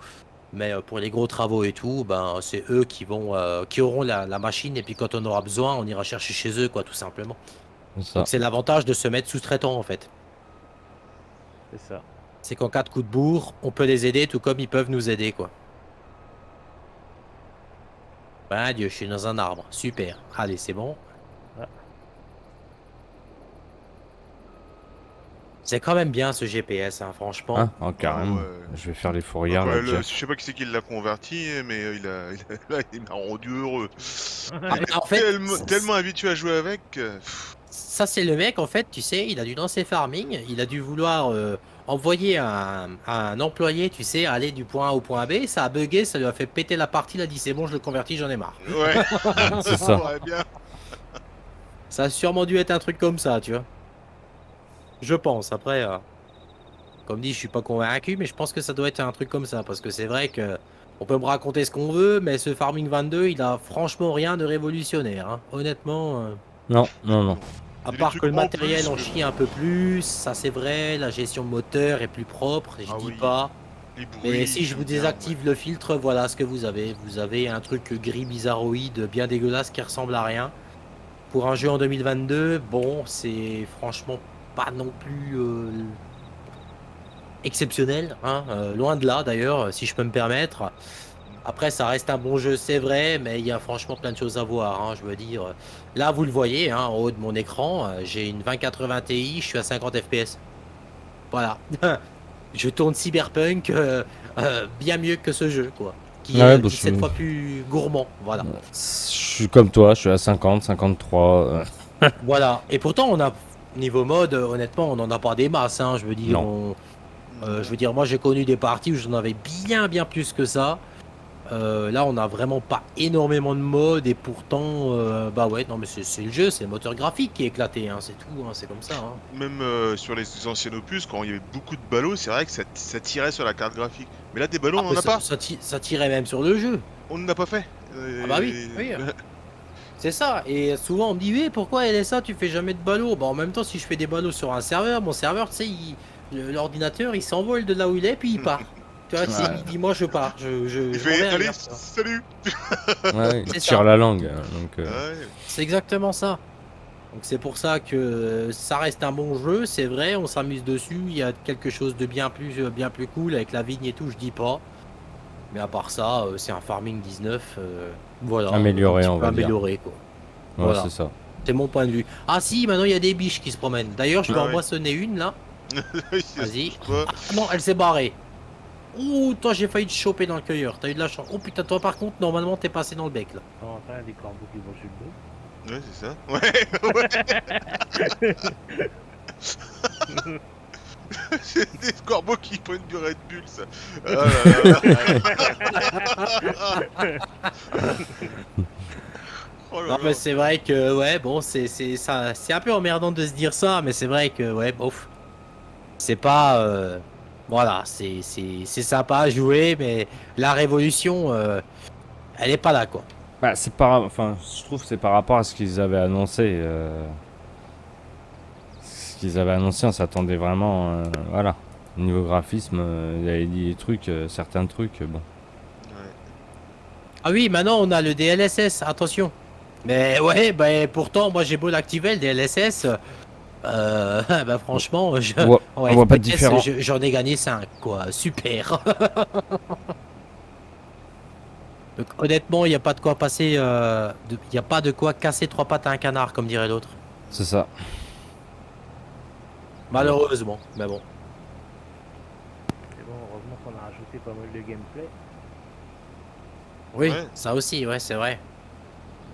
Mais pour les gros travaux et tout, ben c'est eux qui auront la machine et puis quand on aura besoin, on ira chercher chez eux, quoi, tout simplement. C'est ça. Donc c'est l'avantage de se mettre sous-traitant en fait. C'est ça. C'est qu'en cas de coup de bourre, on peut les aider tout comme ils peuvent nous aider, quoi. Ben Dieu, je suis dans un arbre, super. Allez, c'est bon. Ah. C'est quand même bien ce GPS, hein, franchement. Ah, oh, carrément. ouais. Je vais faire les fourrières là, Ouais, Jeff. je sais pas qui c'est qui l'a converti, mais là, il m'a rendu heureux. Ah, mais en fait, Tellement habitué à jouer avec. ça c'est le mec, en fait, tu sais, il a dû lancer farming, il a dû vouloir envoyer un employé, tu sais, aller du point A au point B, ça a bugué, ça lui a fait péter la partie, il a dit c'est bon, je le convertis, j'en ai marre. Ouais, C'est ça. ouais, bien. Ça a sûrement dû être un truc comme ça, tu vois. Je pense, après, comme dit, je suis pas convaincu, mais je pense que ça doit être un truc comme ça, parce que c'est vrai que on peut me raconter ce qu'on veut, mais ce Farming 22, il a franchement rien de révolutionnaire, hein. Honnêtement. Non, non, non. À Il y a des part trucs que le en matériel plus, en mais chie un peu plus, ça c'est vrai, la gestion moteur est plus propre, je Ah dis oui. pas. les bruits. Mais si je j'aime vous bien, désactive le filtre, voilà ce que vous avez. Vous avez un truc gris bizarroïde bien dégueulasse qui ressemble à rien. Pour un jeu en 2022, bon, c'est franchement pas non plus exceptionnel, hein, loin de là d'ailleurs, si je peux me permettre. Après, ça reste un bon jeu, c'est vrai, mais il y a franchement plein de choses à voir, hein, je veux dire. Là, vous le voyez, hein, en haut de mon écran, j'ai une 2080 Ti, je suis à 50 FPS. Voilà. Je tourne Cyberpunk bien mieux que ce jeu, quoi. Qui Ouais, est bah, 17 fois plus gourmand, voilà. Je suis comme toi, je suis à 50, 53. Voilà. Et pourtant, on a, niveau mode, honnêtement, on n'en a pas des masses, hein, je veux dire. Non. Je veux dire, moi, j'ai connu des parties où j'en avais bien plus que ça. Là, on n'a vraiment pas énormément de modes et pourtant, bah ouais, non, mais c'est le jeu, c'est le moteur graphique qui est éclaté, hein, c'est tout, hein, c'est comme ça. Hein. Même sur les anciens opus, quand il y avait beaucoup de ballots, c'est vrai que ça tirait sur la carte graphique. Mais là, des ballots, Ah, on en mais a pas. ça tirait même sur le jeu. On n'en a pas fait. Ah bah oui, oui. C'est ça. Et souvent, on me dit, oui, pourquoi LSA, tu fais jamais de ballots? Bah, en même temps, si je fais des ballots sur un serveur, mon serveur, tu sais, l'ordinateur, il s'envole de là où il est, puis il part. Tu vois, Ouais. il dit, moi, je pars. Il Je fait m'en vais allez, ailleurs, tu vois. salut. Ouais, il C'est tire ça. la langue. Donc, Ouais. C'est exactement ça. Donc c'est pour ça que ça reste un bon jeu, c'est vrai, on s'amuse dessus, il y a quelque chose de bien plus cool avec la vigne et tout, je dis pas. Mais à part ça, c'est un Farming 19, voilà. Amélioré, un petit on peu va dire. amélioré, quoi. ouais, voilà. c'est ça. C'est mon point de vue. Ah si, maintenant il y a des biches qui se promènent. D'ailleurs, je vais Ah en ouais. moissonner une là. Je Vas-y. sais pas. Ah non, elle s'est barrée. Ouh, toi j'ai failli te choper dans le cueilleur, t'as eu de la chance. Oh putain, toi par contre, normalement t'es passé dans le bec là. Non, attends, il y a des corbeaux qui vont sur le dos. Ouais, c'est ça. Ouais, ouais. C'est des corbeaux qui prennent du Red Bull, ça. Ah là là. Oh là Non là. mais c'est vrai que ouais, bon, c'est ça, c'est un peu emmerdant de se dire ça, mais c'est vrai que ouais, bof. C'est pas voilà, c'est sympa à jouer, mais la révolution, elle est pas là quoi. Bah, c'est enfin, je trouve que c'est par rapport à ce qu'ils avaient annoncé. Ce qu'ils avaient annoncé, on s'attendait vraiment. Voilà. Niveau graphisme, il avait dit des trucs, certains trucs, bon. Ouais. Ah oui, maintenant on a le DLSS, attention. Mais ouais, bah pourtant, moi j'ai beau l'activer le DLSS. Bah franchement, en On voit pas de FPS, différence. j'en ai gagné 5, quoi. Super. Donc honnêtement, il n'y a pas de quoi passer. Il n'y a pas de quoi casser trois pattes à un canard, comme dirait l'autre. C'est ça. Malheureusement, mais bon. C'est bon, heureusement qu'on a rajouté pas mal de gameplay. Oui, Ouais. ça aussi, ouais, c'est vrai.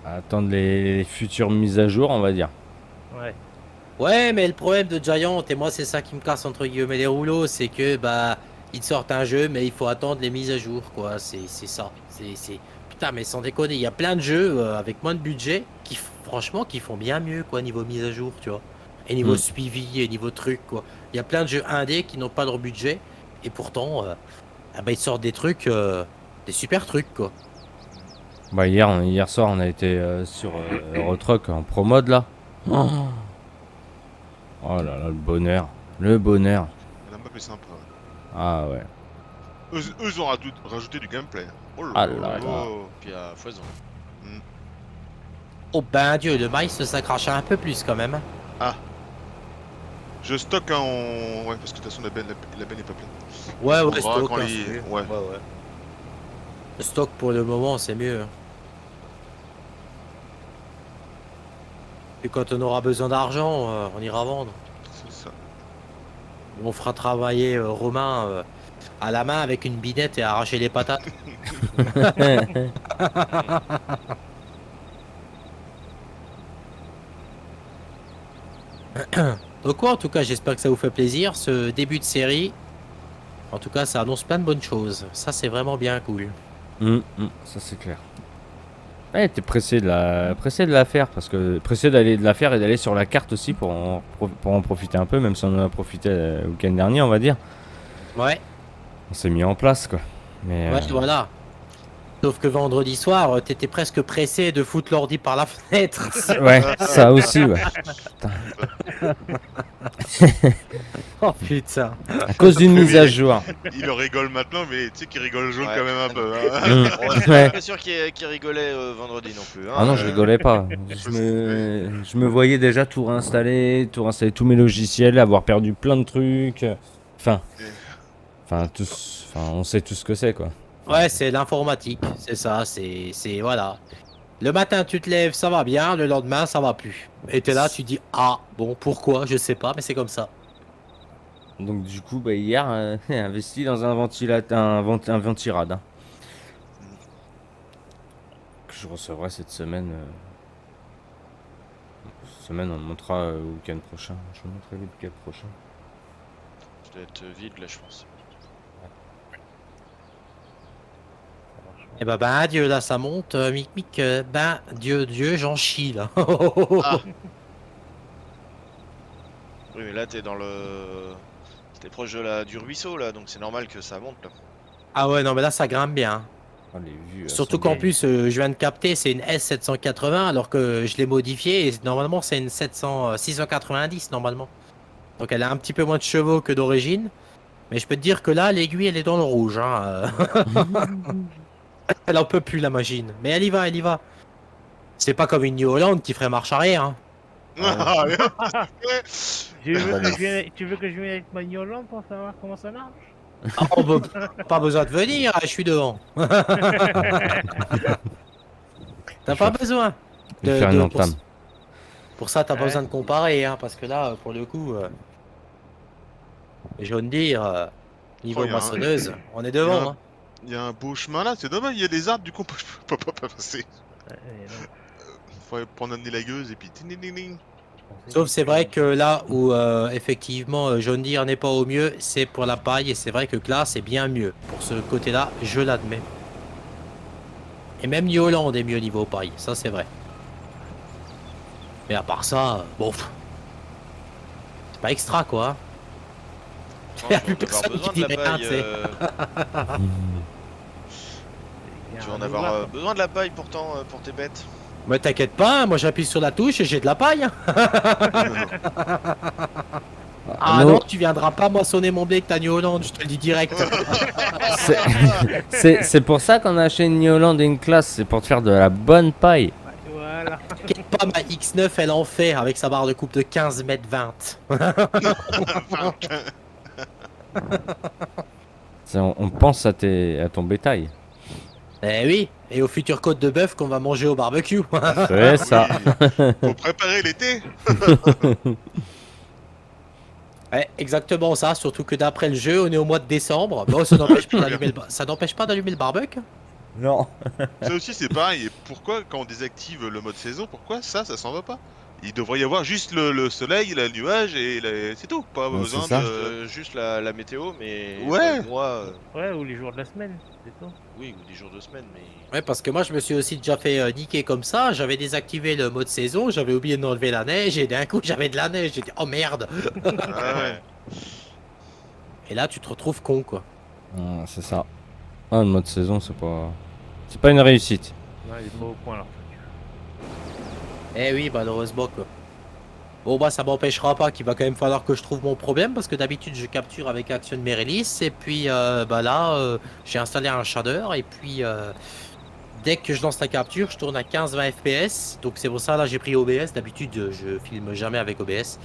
Attendre les futures mises à jour, on va dire. Ouais. Ouais, mais le problème de Giant, et moi c'est ça qui me casse entre guillemets les rouleaux, c'est que bah ils te sortent un jeu, mais il faut attendre les mises à jour, quoi. C'est ça. Putain, mais sans déconner, il y a plein de jeux avec moins de budget franchement, qui font bien mieux, quoi, niveau mise à jour, tu vois. Et niveau suivi, et niveau truc, quoi. Il y a plein de jeux indés qui n'ont pas leur budget, et pourtant, ah bah, ils sortent des trucs, des super trucs, quoi. Bah hier soir, on a été sur Eurotruck en pro mode là. Oh là là, le bonheur. Le bonheur. La map est sympa. Ouais. Ah ouais. Eux, ils ont rajouté du gameplay. Oh là Ah là là. Puis à foison. Oh ben Dieu, le maïs ça crachait un peu plus quand même. Je stocke en. Ouais, parce que de toute façon, la benne est pas pleine. Ouais, On ouais, verra stock, quand hein, les- c'est mieux. ouais. Le stock pour le moment, c'est mieux. Et quand on aura besoin d'argent, on ira vendre. C'est ça. On fera travailler Romain à la main avec une binette et arracher les patates. Donc quoi, en tout cas, j'espère que ça vous fait plaisir. Ce début de série, en tout cas, ça annonce plein de bonnes choses. Ça, c'est vraiment bien cool. Ça c'est clair. Ouais, t'es pressé de la faire parce que pressé d'aller de la faire et d'aller sur la carte aussi pour en profiter un peu, même si on en a profité le week-end dernier, on va dire. Ouais, On s'est mis en place quoi. Mais ouais, voilà. Sauf que vendredi soir, t'étais presque pressé de foutre l'ordi par la fenêtre. ouais, ça aussi, ouais. Oh putain. À cause d'une mise à jour. Il en rigole maintenant, mais tu sais qu'il rigole jaune Ouais. quand même un peu. Hein. On est Ouais. pas sûr qu'il rigolait vendredi non plus. Hein. Ah non, je rigolais pas. Je me voyais déjà tout réinstaller, tous mes logiciels, avoir perdu plein de trucs. Enfin, on sait tout ce que c'est quoi. Ouais, c'est l'informatique, c'est ça, c'est voilà. Le matin, tu te lèves, ça va bien, le lendemain, ça va plus. Et t'es là, tu dis, ah, bon, pourquoi, je sais pas, mais c'est comme ça. Donc du coup, bah, hier, j'ai investi dans un ventilateur, un ventirad. Hein, que je recevrai cette semaine. Cette semaine, on le montrera au week-end prochain. Je vous montrerai le week-end prochain. Ça doit être vide là, je pense. Et bah, Dieu, là, ça monte, mic, mic, Dieu, j'en chie, là. Ah. Oui, mais là, t'es dans le. T'es proche de du ruisseau là, donc c'est normal que ça monte là. Ah ouais, non, mais là, ça grimpe bien. Oh, les vues, elles Surtout sont qu'en belles. plus, je viens de capter, c'est une S780, alors que je l'ai modifiée, et normalement, c'est une 690, normalement. Donc, elle a un petit peu moins de chevaux que d'origine. Mais je peux te dire que là, l'aiguille, elle est dans le rouge. Hein. Elle en peut plus, la machine. Mais elle y va, elle y va. C'est pas comme une New Holland qui ferait marche arrière. Hein. Ah, ouais. Tu veux que je vienne avec ma New Holland pour savoir comment ça marche? Ah, pas besoin de venir, je suis devant. T'as pas besoin. Je vais faire une pour, entame. pour ça, t'as pas Ouais. besoin de comparer. Hein, parce que là, pour le coup, John Deere, niveau Oh, y a un- moissonneuse, on est y a devant. un- Hein. Il y a un beau chemin là, c'est dommage, il y a des arbres, du coup, on peut pas passer. Ouais, non, Faudrait prendre un lagueuse et puis. Ting, ting, ting, ting. je pensais Sauf c'est vrai que là où effectivement John Deere n'est pas au mieux, c'est pour la paille. Et c'est vrai que là, c'est bien mieux. Pour ce côté-là, je l'admets. Et même New Holland est mieux niveau paille, ça c'est vrai. Mais à part ça, bon, c'est pas extra quoi. Non, Y a tu plus vas en avoir personne besoin qui de la dit rien, paille. tu sais. bien Tu vas en un avoir ouvert, besoin de la paille pourtant pour tes bêtes. Mais t'inquiète pas, moi j'appuie sur la touche et j'ai de la paille. Hein. Ah Nous, non, tu viendras pas moissonner mon blé avec ta New Holland, je te le dis direct. c'est pour ça qu'on a acheté une New Holland et une classe, c'est pour te faire de la bonne paille. Voilà. T'inquiète pas, ma X9 elle en fait avec sa barre de coupe de 15 mètres 20. On pense à ton bétail. Eh oui, et aux futures côtes de bœuf qu'on va manger au barbecue. C'est ça. Oui. Pour préparer l'été. Ouais, exactement ça, surtout que d'après le jeu, on est au mois de décembre. Bon, ça n'empêche pas ça n'empêche pas d'allumer le barbecue. Non. Ça aussi c'est pareil. Et pourquoi quand on désactive le mode saison, pourquoi ça s'en va pas? Il devrait y avoir juste le soleil, le nuage et c'est tout. Pas Ouais, besoin c'est ça. de. Juste la météo, mais Ouais. pour moi, Ouais, ou les jours de la semaine, c'est tout. oui, ou des jours de semaine, mais Ouais, parce que moi je me suis aussi déjà fait niquer comme ça. J'avais désactivé le mode saison, j'avais oublié d'enlever la neige et d'un coup j'avais de la neige. J'étais oh merde. Ah ouais. Et là tu te retrouves con quoi. C'est ça. Ah, le mode saison, c'est pas une réussite. Ouais, il est pas au point alors. Eh oui, malheureusement quoi. Bon bah ça m'empêchera pas qu'il va quand même falloir que je trouve mon problème parce que d'habitude je capture avec Action Merelis et puis bah là j'ai installé un shader et puis dès que je lance la capture je tourne à 15-20 fps donc c'est pour ça là j'ai pris OBS, d'habitude je filme jamais avec OBS.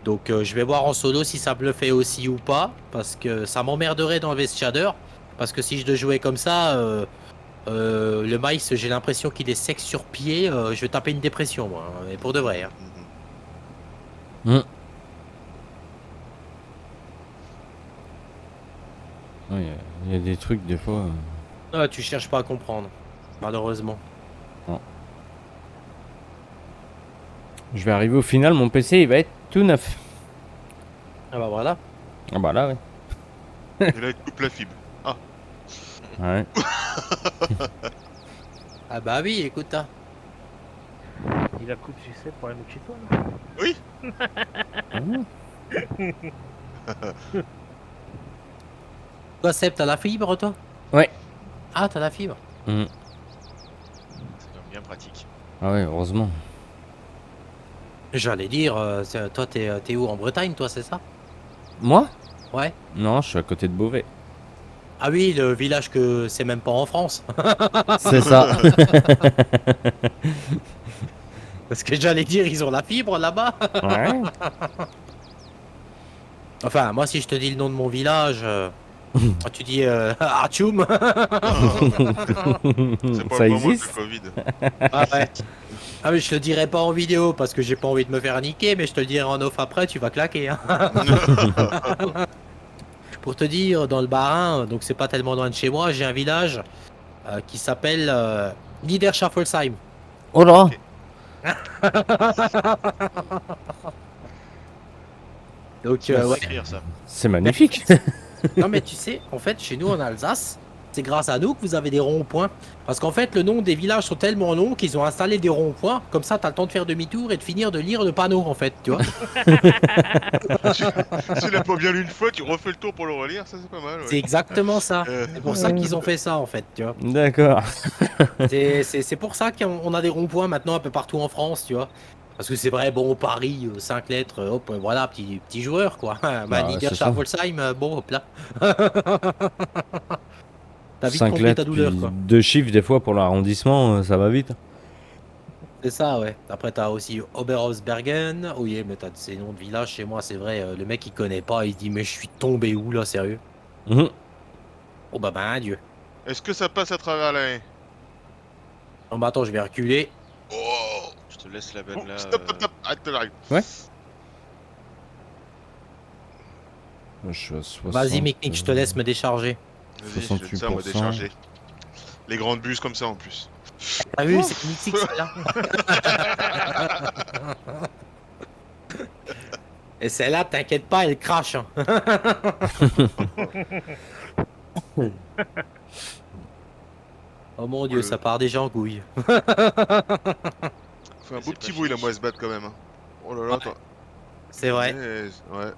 Donc je vais voir en solo si ça me le fait aussi ou pas parce que ça m'emmerderait d'enlever ce shader parce que si je le jouais comme ça le mice j'ai l'impression qu'il est sec sur pied, je vais taper une dépression moi, hein, et pour de vrai. Hein. Ouais, il y a des trucs, des fois. Ah, tu cherches pas à comprendre, malheureusement. Je vais arriver au final, mon PC il va être tout neuf. Ah bah voilà. Ah bah là, ouais. Et là il coupe la fibre. Ouais. Ah bah oui, écoute, hein. Il a coupe, tu sais, pour la mettre chez toi. Là. Oui. Toi, Seb, t'as la fibre, toi? Ouais. Ah, t'as la fibre? c'est quand même bien pratique. Ah ouais, heureusement. J'allais dire, toi, t'es où? En Bretagne, toi, c'est ça? Moi? Ouais. Non, je suis à côté de Beauvais. Ah oui, le village que c'est même pas en France. C'est ça. Parce que j'allais dire, ils ont la fibre là-bas. Ouais. Enfin, moi, si je te dis le nom de mon village, tu dis Atchoum. C'est pas Ça le moment existe? le Covid. Ah ouais. Ah mais je te le dirai pas en vidéo parce que j'ai pas envie de me faire niquer, mais je te le dirai en off après, tu vas claquer. Hein. Pour te dire, dans le Bas-Rhin, donc c'est pas tellement loin de chez moi, j'ai un village qui s'appelle Niederschaffolsheim. Oh là! Donc Faut ouais. écrire ça. C'est magnifique. Non mais tu sais, en fait, chez nous en Alsace, c'est grâce à nous que vous avez des ronds-points. Parce qu'en fait, le nom des villages sont tellement longs qu'ils ont installé des ronds-points. Comme ça, t'as le temps de faire demi-tour et de finir de lire le panneau, en fait, tu vois. Si tu l'as pas bien lu une fois, tu refais le tour pour le relire, ça c'est pas mal. C'est Ouais. exactement ça. C'est pour ça qu'ils ont fait ça, en fait, tu vois. D'accord. C'est pour ça qu'on a des ronds-points maintenant un peu partout en France, tu vois. Parce que c'est vrai, bon, Paris, 5 lettres, hop, voilà, petit joueur, quoi. Bah, Bah, c'est ça. Niederschaffolsheim, bon, hop là. T'as vite 5 compris lettres, ta douleur, puis quoi. 2 chiffres des fois pour l'arrondissement, ça va vite. C'est ça, ouais. Après, t'as aussi Oberhausbergen. Oui, mais t'as ces noms de villages chez moi, c'est vrai. Le mec, il connaît pas, il se dit, mais je suis tombé où, là, sérieux? Mhm. Oh, bah, adieu. Est-ce que ça passe à travers la haie? Non, bah, attends, je vais reculer. Oh, Je te laisse la benne là. stop, stop, stop, arrête de l'arrêter. Je suis à 60. Vas-y, Miknik, je te laisse me décharger. Vas-y, je te ça, on va 68%. décharger. Les grandes bus comme ça en plus. T'as vu, c'est mythique, celle-là. Et celle-là, t'inquiète pas, elle crache. Hein. Oh mon dieu, ça part déjà en couille. Fait un Mais beau c'est petit pas bruit la fini. moi se battre quand même. Hein. Oh là là, Ouais. toi. C'est vrai, Ouais.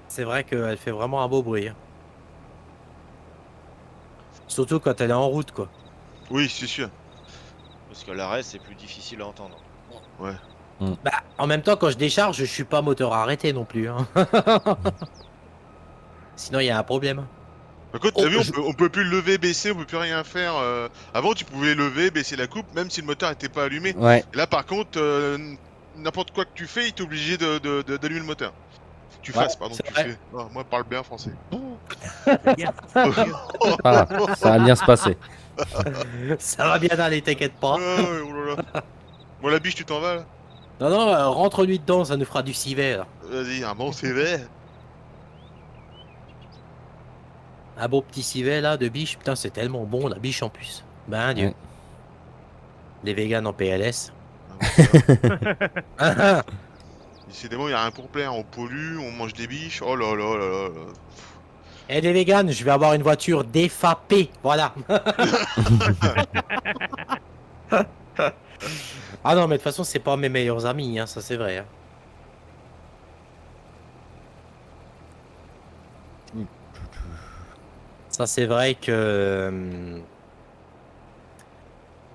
c'est vrai qu'elle fait vraiment un beau bruit. Hein. Surtout quand elle est en route, quoi. Oui, c'est sûr. Parce que l'arrêt c'est plus difficile à entendre. Bah, en même temps, quand je décharge, je suis pas moteur arrêté non plus. Hein. Sinon, il y a un problème. Par contre, Oh, t'as vu, on peut plus lever, baisser, on peut plus rien faire. Avant, tu pouvais lever, baisser la coupe, même si le moteur était pas allumé. Ouais. Et là, par contre, n'importe quoi que tu fais, il t'est obligé d'allumer le moteur. Tu Ouais, fasses, pardon, c'est tu vrai. fais. Oh, moi, je parle bien français. Bien. Ah, ça va bien se passer. Ça va bien aller, t'inquiète pas. Ouais, oh là là. Bon, la biche, tu t'en vas là? Non, non, rentre-lui dedans, ça nous fera du civet. Là. Vas-y, un bon CV. Un beau petit civet là de biche, putain, c'est tellement bon la biche en plus. Ben Dieu. Ouais. Les véganes en PLS. Ah, voilà. Décidément, il y a rien pour plaire. On pollue, on mange des biches. Oh là là là là là. Et les véganes, je vais avoir une voiture défapée. Voilà. Ah non, mais de toute façon, c'est pas mes meilleurs amis, hein, ça c'est vrai. Hein. Ça c'est vrai que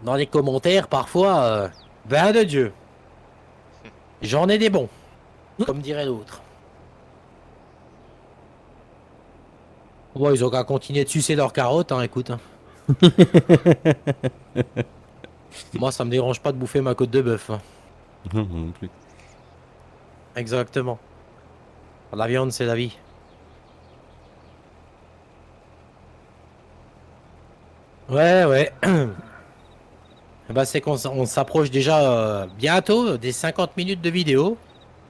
dans les commentaires, parfois, ben de Dieu, j'en ai des bons, comme dirait l'autre. Bon, ils ont qu'à continuer de sucer leurs carottes, hein, écoute. Hein. Moi, ça me dérange pas de bouffer ma côte de bœuf. Hein. Non plus. Exactement. La viande, c'est la vie. Ouais, ouais. Bah, c'est on s'approche déjà bientôt des 50 minutes de vidéo.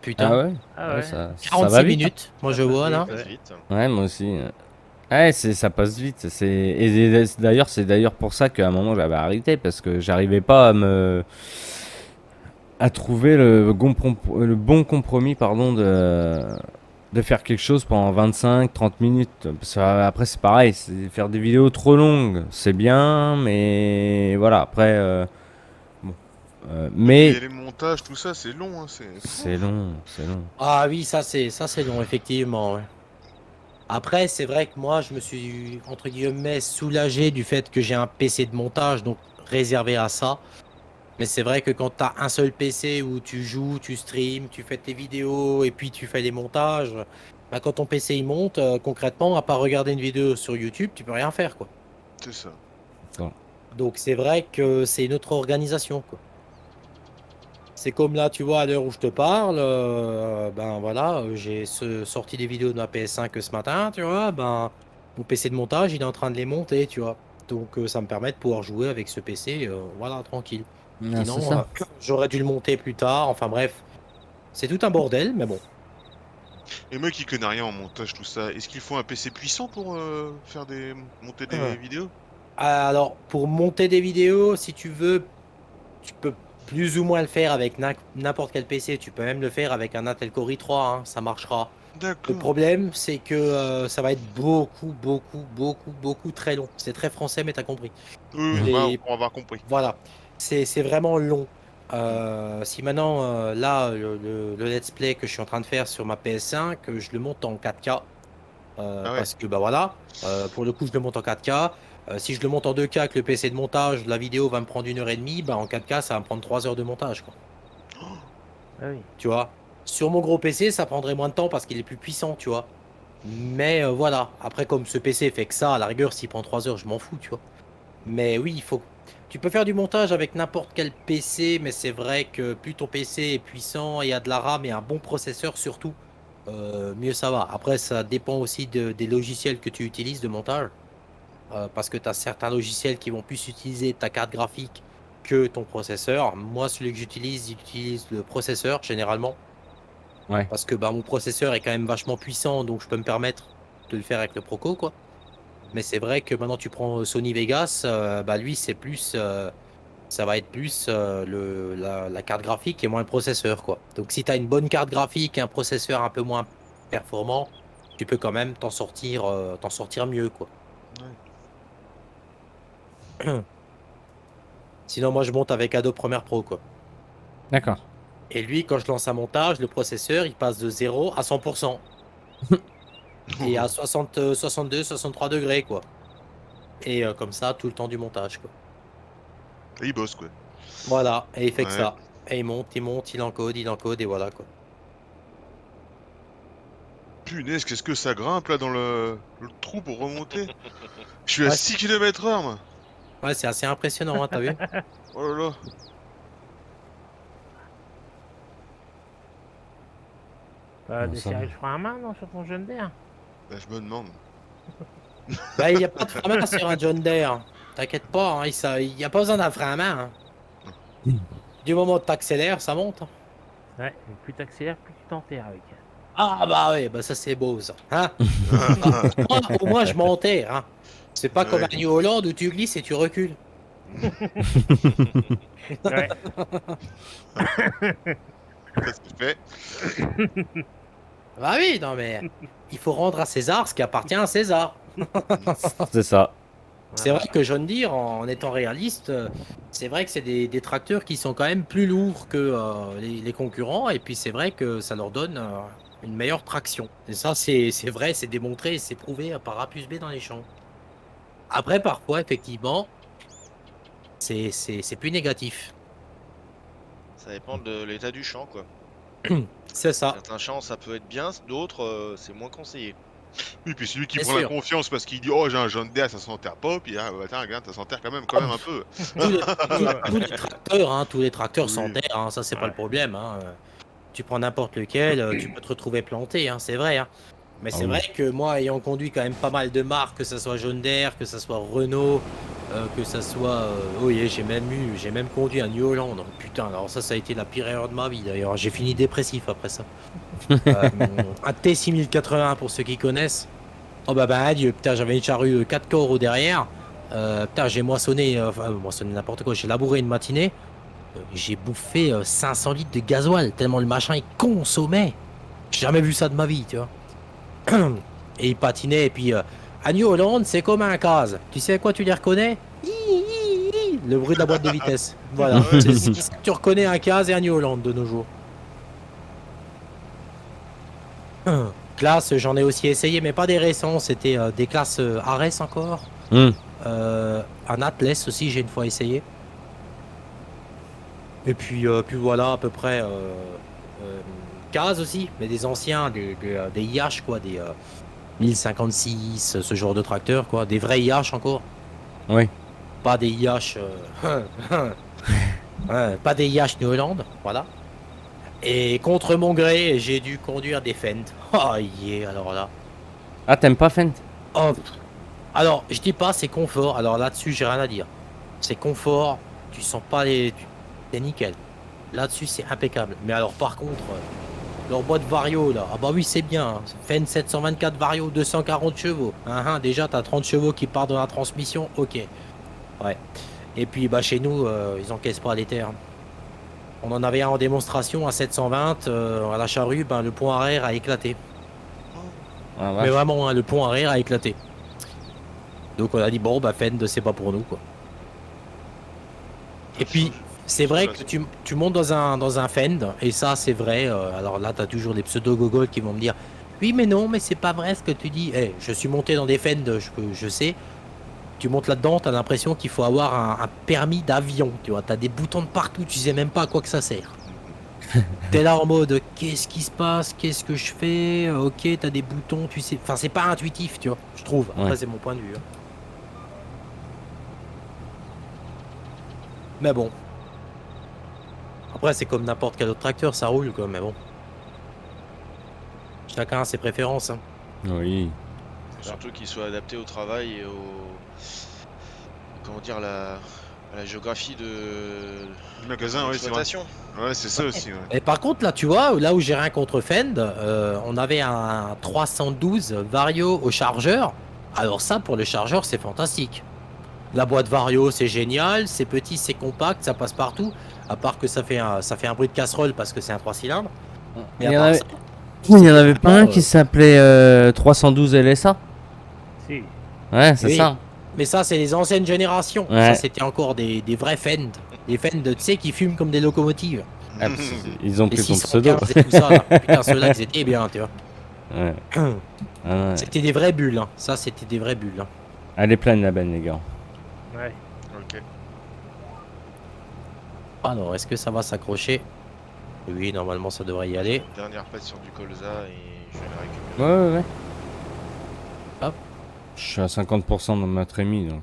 Putain, Ah ouais? Ah Ouais, ouais. ça va 46 vite. minutes, moi Ça je passe vois vite, là. Ça passe Ouais. vite. Ouais, moi aussi. Ouais, ça passe vite. Et d'ailleurs, c'est d'ailleurs pour ça qu'à un moment j'avais arrêté parce que j'arrivais pas à trouver le bon compromis, pardon, de faire quelque chose pendant 25-30 minutes. Parce que, après, c'est pareil, faire des vidéos trop longues, c'est bien, mais voilà, après, bon. Mais Et les montages, tout ça, c'est long. Hein, c'est long, c'est long. Ah oui, ça c'est long, effectivement. Ouais. Après, c'est vrai que moi, je me suis, entre guillemets, soulagé du fait que j'ai un PC de montage, donc réservé à ça. Mais c'est vrai que quand tu as un seul PC où tu joues, tu streams, tu fais tes vidéos et puis tu fais les montages, bah, quand ton PC il monte, concrètement, à part regarder une vidéo sur YouTube, tu peux rien faire, quoi. c'est ça. Donc c'est vrai que c'est une autre organisation, quoi. C'est comme là, tu vois, à l'heure où je te parle, ben voilà, j'ai sorti des vidéos de ma PS5 ce matin, tu vois, ben mon PC de montage, il est en train de les monter, tu vois. Donc ça me permet de pouvoir jouer avec ce PC, voilà, tranquille. Ah, c'est Sinon, ça. j'aurais dû le monter plus tard, enfin bref, c'est tout un bordel, mais bon. Et moi qui connais rien en montage, tout ça, est-ce qu'il faut un PC puissant pour monter des vidéos? Alors, pour monter des vidéos, si tu veux, tu peux plus ou moins le faire avec n'importe quel PC, tu peux même le faire avec un Intel Core i3, hein, ça marchera. Le D'accord. problème, c'est que ça va être beaucoup très long. C'est très français, mais t'as compris. Oui, Les- ouais, on va avoir compris. Voilà, c'est vraiment long. Si maintenant, là, le let's play que je suis en train de faire sur ma PS5, je le monte en 4K. Ah ouais. Parce que, bah voilà, pour le coup, je le monte en 4K. Si je le monte en 2K avec le PC de montage, la vidéo va me prendre 1h30. Bah, en 4K, ça va me prendre 3 heures de montage, quoi. Ah oui. Tu vois. Sur mon gros PC, ça prendrait moins de temps parce qu'il est plus puissant, tu vois. Mais voilà. Après, comme ce PC fait que ça, à la rigueur, s'il prend 3 heures, je m'en fous, tu vois. Mais oui, il faut. Tu peux faire du montage avec n'importe quel PC, mais c'est vrai que plus ton PC est puissant et a de la RAM et un bon processeur surtout, mieux ça va. Après, ça dépend aussi des logiciels que tu utilises de montage. Parce que tu as certains logiciels qui vont plus utiliser ta carte graphique que ton processeur. Moi, celui que j'utilise le processeur généralement. Ouais. Parce que bah, mon processeur est quand même vachement puissant, donc je peux me permettre de le faire avec le Proco, quoi. Mais c'est vrai que maintenant tu prends Sony Vegas, bah lui c'est plus, ça va être plus la carte graphique et moins le processeur, quoi. Donc si tu as une bonne carte graphique et un processeur un peu moins performant, tu peux quand même t'en sortir mieux, quoi. Sinon moi je monte avec Adobe Premiere Pro, quoi. D'accord. Et lui, quand je lance un montage, le processeur, il passe de 0 à 100%. Et à 60, 62, 63 degrés, quoi. Et comme ça, tout le temps du montage, quoi. Et il bosse quoi. Voilà, et il fait que Ouais. ça. Et il monte, il encode, et voilà quoi. Punaise, qu'est-ce que ça grimpe là dans le trou pour remonter? Je suis à Ouais, 6 km/h, moi. Ouais, c'est assez impressionnant, hein, t'as vu? Oh là là. T'as Bon, des ça séries va. de frein à main non, sur ton John Deere? Bah, je me demande. Bah, il n'y a pas de frein à main sur un John Deere. T'inquiète pas, hein, il n'y a pas besoin d'un frein à main. Hein. Du moment où t'accélères, ça monte. Ouais, mais plus t'accélères, plus tu t'enterres avec. Ah bah oui, bah ça c'est beau ça. Hein? Au moins je m'enterre. Hein. C'est pas comme Ouais. un New Holland où tu glisses et tu recules. Ouais. Ça c'est fait. Bah oui, non mais il faut rendre à César ce qui appartient à César. C'est ça. C'est vrai que John Deere, en étant réaliste, c'est vrai que c'est des tracteurs qui sont quand même plus lourds que les concurrents, et puis c'est vrai que ça leur donne une meilleure traction. Et ça, c'est vrai, c'est démontré, c'est prouvé par A plus B dans les champs. Après, parfois, effectivement, c'est plus négatif. Ça dépend de l'état du champ, quoi. C'est ça, Certains champs, ça peut être bien, d'autres, c'est moins conseillé. Oui, puis celui qui c'est prend la sûr. confiance parce qu'il dit oh j'ai un John Deere, ça s'enterre pas, puis ah bah tiens regarde, ça s'enterre quand même un peu. Tous les tracteurs Oui. s'enterrent, hein, ça c'est pas Ouais. le problème. Hein. Tu prends n'importe lequel, tu peux te retrouver planté, hein, c'est vrai. Hein. Mais Ah c'est oui. vrai que moi, ayant conduit quand même pas mal de marques, que ce soit John Deere, que ce soit Renault, que ce soit... oui, j'ai même conduit un New Holland. Putain, alors ça a été la pire erreur de ma vie d'ailleurs. J'ai fini dépressif après ça. Un T6080 pour ceux qui connaissent. Oh bah adieu, putain, j'avais une charrue 4 corps au derrière. Putain, j'ai moissonné, moissonné n'importe quoi, j'ai labouré une matinée. J'ai bouffé 500 litres de gasoil, tellement le machin il consommait. J'ai jamais vu ça de ma vie, tu vois. Et il patinait, et puis à New Holland, c'est comme un case. Tu sais à quoi tu les reconnais? Le bruit de la boîte de vitesse. Voilà. C'est ça que tu reconnais un case et un New Holland de nos jours. Classe, j'en ai aussi essayé, mais pas des récents. C'était des classes Ares encore. Hum. Un Atlas aussi, j'ai une fois essayé. Et puis voilà, à peu près. Case aussi, mais des anciens, des IH, quoi, des 1056, ce genre de tracteurs, quoi. Des vrais IH encore. Oui. Pas des IH. Pas des IH New Holland, voilà. Et contre mon gré, j'ai dû conduire des Fendt. Oh, yeah, alors là. Ah, t'aimes pas Fendt? Oh, alors, je dis pas c'est confort. Alors là-dessus, j'ai rien à dire. C'est confort. Tu sens pas les. C'est nickel. Là-dessus, c'est impeccable. Mais alors, par contre, leur boîte Vario là. Ah bah oui, c'est bien. Hein. Fendt 724 Vario, 240 chevaux. Déjà, t'as 30 chevaux qui partent dans la transmission. Ok. Ouais. Et puis, bah chez nous, ils encaissent pas les terres. On en avait un en démonstration à 720 à la charrue. Ben, le pont arrière a éclaté. Ah, Mais vache. vraiment, hein, le pont arrière a éclaté. Donc on a dit bon bah Fendt c'est pas pour nous quoi. Et puis c'est vrai que tu montes dans un Fendt et ça c'est vrai. Alors là t'as toujours des pseudo-gogols qui vont me dire oui mais non mais c'est pas vrai ce que tu dis. Eh, je suis monté dans des Fendt, je sais. Tu montes là-dedans, t'as l'impression qu'il faut avoir un permis d'avion. Tu vois, t'as des boutons de partout, tu sais même pas à quoi que ça sert. T'es là en mode qu'est-ce qui se passe, qu'est-ce que je fais, ok t'as des boutons, tu sais. Enfin c'est pas intuitif tu vois, je trouve. Après Ouais. c'est mon point de vue. Hein. Mais bon. Après, c'est comme n'importe quel autre tracteur, ça roule quoi, mais bon. Chacun a ses préférences. Hein. Oui. Surtout qu'il soit adapté au travail et au. Comment dire, à la géographie Le magasin, oui, c'est vrai. l'exploitation. Ouais, c'est ça aussi, ouais. Et par contre, là, tu vois, là où j'ai rien contre Fend, on avait un 312 Vario au chargeur. Alors ça, pour le chargeur, c'est fantastique. La boîte Vario, c'est génial, c'est petit, c'est compact, ça passe partout. À part que ça fait un bruit de casserole parce que c'est un 3 cylindres. Mais Il y à en part avait, ça, il y en avait pas un vraiment, qui s'appelait 312 LSA? Si. Ouais, c'est Oui. ça. Mais ça, c'est les anciennes générations. Ouais. Ça, c'était encore des vrais Fend. Des Fend, tu sais, qui fument comme des locomotives. Ah, ils ont Les pris ton pseudo. 615 et tout ça. Là. Putain, ceux-là, ils étaient bien, tu vois. Ouais. Ah, ouais. C'était des vraies bulles. Hein. Ça, c'était des vraies bulles. Hein. Elle est pleine la benne, les gars. Ouais. Ok. Alors, est-ce que ça va s'accrocher? Oui, normalement, ça devrait y aller. Dernière patte sur du colza et je vais la récupérer. Ouais. Hop. Je suis à 50% dans ma trémie, donc...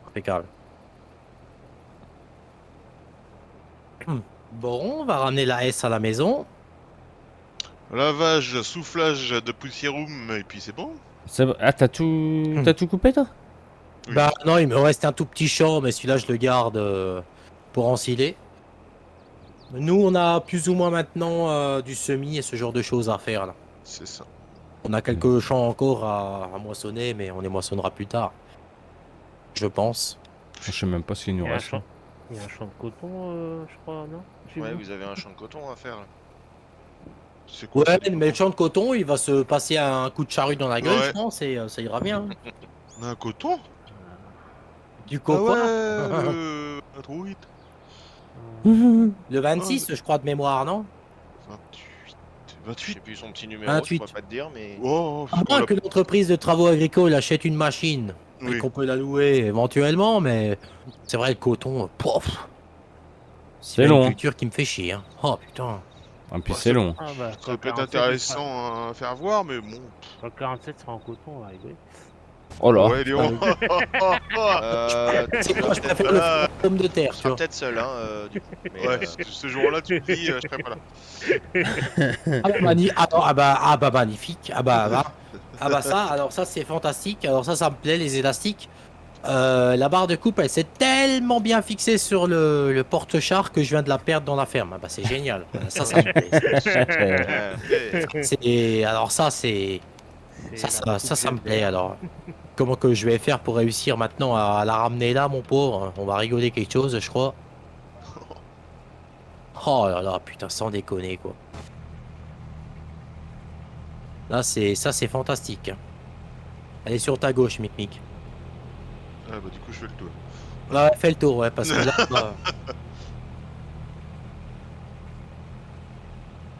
Impeccable. Bon, on va ramener la S à la maison. Lavage, soufflage de poussiérum, et puis c'est bon. Ah, t'as tout coupé, toi? Oui. Bah non, il me reste un tout petit champ, mais celui-là, je le garde pour ensiler. Nous, on a plus ou moins maintenant du semis et ce genre de choses à faire là. C'est ça. On a quelques champs encore à moissonner, mais on les moissonnera plus tard. Je pense. Je sais même pas ce qu'il nous Il y a un reste. champ, il y a un champ de coton, je crois, non? Chez Ouais, vous vous avez un champ de coton à faire là. C'est quoi Ouais, ça, mais le champ de coton, il va se passer un coup de charrue dans la gueule, Ouais. je pense, et ça ira bien. On a un coton? Du Ah coco. ouais, trop vite. Le 26, je crois, de mémoire, non? 28. Je 28? sais plus son petit numéro, 28. je pourrais pas te dire, mais. Oh, À moins que l'entreprise de travaux agricoles achète une machine et Oui. qu'on peut la louer éventuellement, mais c'est vrai, le coton, pof. C'est une long, hein. culture qui me fait chier. Hein. Oh putain. Ah, puis Bah, c'est ça- long. Ah bah, Ça peut être intéressant à faire voir, mais bon. Quand le 47 sera en coton, on va rigoler. Oh là. Ouais, Léon. C'est Tu quoi, vas je peut-être préfère le pomme de terre, tu tu seras vois. peut-être seul, hein, du coup. Mais, Ouais, ce jour-là, tu me dis, je serai pas là. Ah bah magnifique. Ah bah ça, alors ça c'est fantastique. Alors ça me plaît, les élastiques. La barre de coupe, elle s'est tellement bien fixée sur le porte-char que je viens de la perdre dans la ferme. Ah bah c'est génial. Ça me plaît. Alors ça c'est ça me plaît. Alors comment que je vais faire pour réussir maintenant à la ramener là, mon pauvre? On va rigoler quelque chose, je crois. Oh là là, putain, sans déconner quoi. Là c'est fantastique. Elle est sur ta gauche, Mic. Ah bah du coup, je fais le tour. Ouais, fais le tour, ouais, parce que là,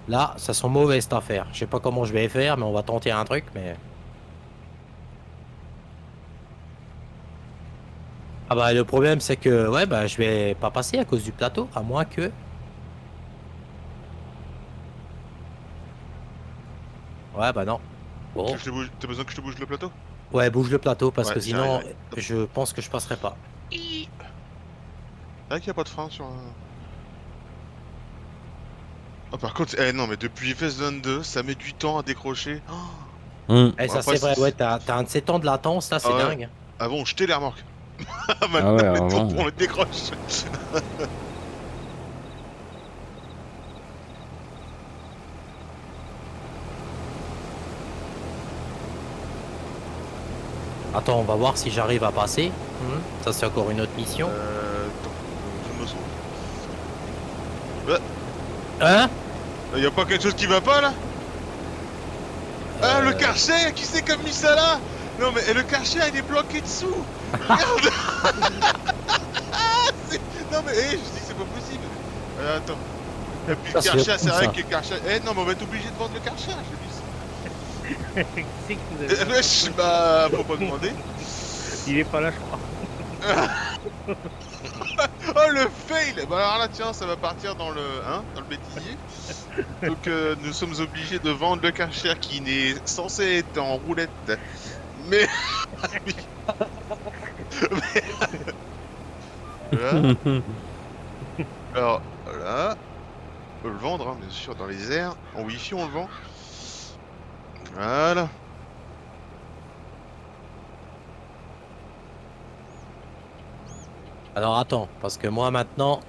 là, ça sent mauvais cette affaire. Je sais pas comment je vais faire, mais on va tenter un truc, mais. Ah bah le problème c'est que ouais bah je vais pas passer à cause du plateau, à moins que. Ouais bah non. Bon. Tu veux que je te bouge- T'as besoin que je te bouge le plateau? Ouais, bouge le plateau parce Ouais, que j'arrive, sinon j'arrive. je pense que je passerai pas. C'est vrai qu'il n'y a pas de frein sur un... Oh, par contre, non, mais depuis FS22, ça met du temps à décrocher. Oh, Hum. Eh, ça après, c'est vrai, c'est- ouais, t'as un de ces temps de latence là, c'est Ah ouais. dingue. avant, on jetait les remorques. Ah Maintenant, ouais, mettons, avant. on les décroche. Attends, on va voir si j'arrive à passer. Ça c'est encore une autre mission. Attends, je me sauve. Hein? Y a pas quelque chose qui va pas là? Ah, le Karcher, qui c'est qui a mis ça là? Non mais le Karcher il est bloqué dessous. Regarde. Non mais je dis c'est pas possible. Attends. Et puis le Ça, c'est Karcher, fou, c'est vrai ça. que le Karcher. Non mais on va être obligé de vendre le Karcher, je dis. Qui c'est que vous avez Wesh, bah faut pas demander. Il est pas là, je crois. Oh le fail. Bah alors là tiens, ça va partir dans le dans le bêtisier. Donc nous sommes obligés de vendre le Karcher qui n'est censé être en roulette. Mais voilà. Alors voilà. On peut le vendre, hein, bien sûr, dans les airs. En wifi on le vend. Voilà. Alors attends, parce que moi maintenant,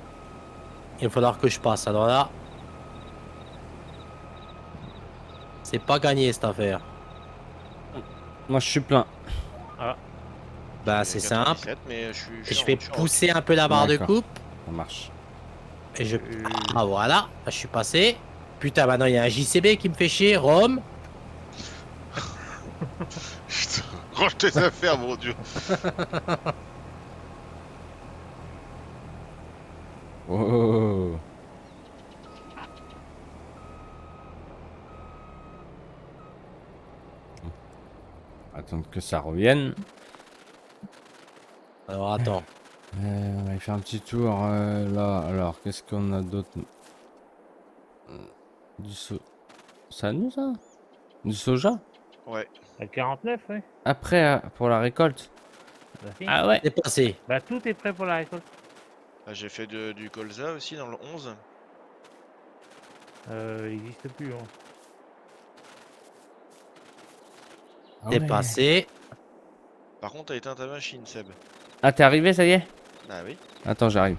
il va falloir que je passe. Alors là, c'est pas gagné cette affaire. Moi, je suis plein. Bah c'est simple. 97, mais Je vais pousser un peu la barre de D'accord. coupe. Ça marche. Et je... Ah voilà, là, je suis passé. Putain, maintenant il y a un JCB qui me fait chier. Rome. Putain, range tes affaires, mon dieu. Oh. Attendre que ça revienne. Alors attends. On va y faire un petit tour là. Alors, qu'est-ce qu'on a d'autre? Du so... Ça nous ça? Du soja? Ouais. À 49, ouais. Après, pour la récolte. Bah, si. Ah ouais. C'est passé. Bah, tout est prêt pour la récolte. Ah, j'ai fait du colza aussi dans le 11. Il n'existe plus. Hein. Ah C'est ouais. passé. Par contre, t'as éteint ta machine, Seb. Ah, t'es arrivé, ça y est? Ah oui. Attends, j'arrive.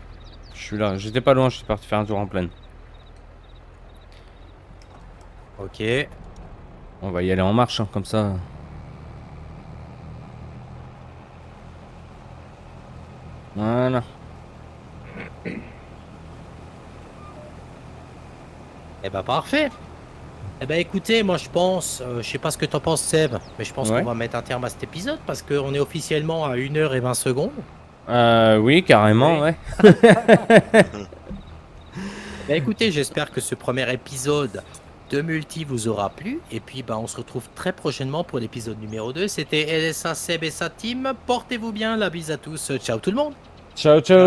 Je suis là. J'étais pas loin, je suis parti faire un tour en plaine. Ok. On va y aller en marche, hein, comme ça. Voilà. Eh ben parfait. Eh ben écoutez, moi je pense, je sais pas ce que t'en penses Seb, mais je pense Ouais. qu'on va mettre un terme à cet épisode parce qu'on est officiellement à 1h20. Oui, carrément, Oui. ouais. Bah écoutez, j'espère que ce premier épisode de Multi vous aura plu. Et puis bah on se retrouve très prochainement pour l'épisode numéro 2. C'était LSA Seb et sa team. Portez-vous bien, la bise à tous. Ciao tout le monde. Ciao, ciao.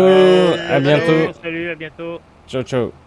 À bientôt. Salut, à bientôt. Ciao, ciao.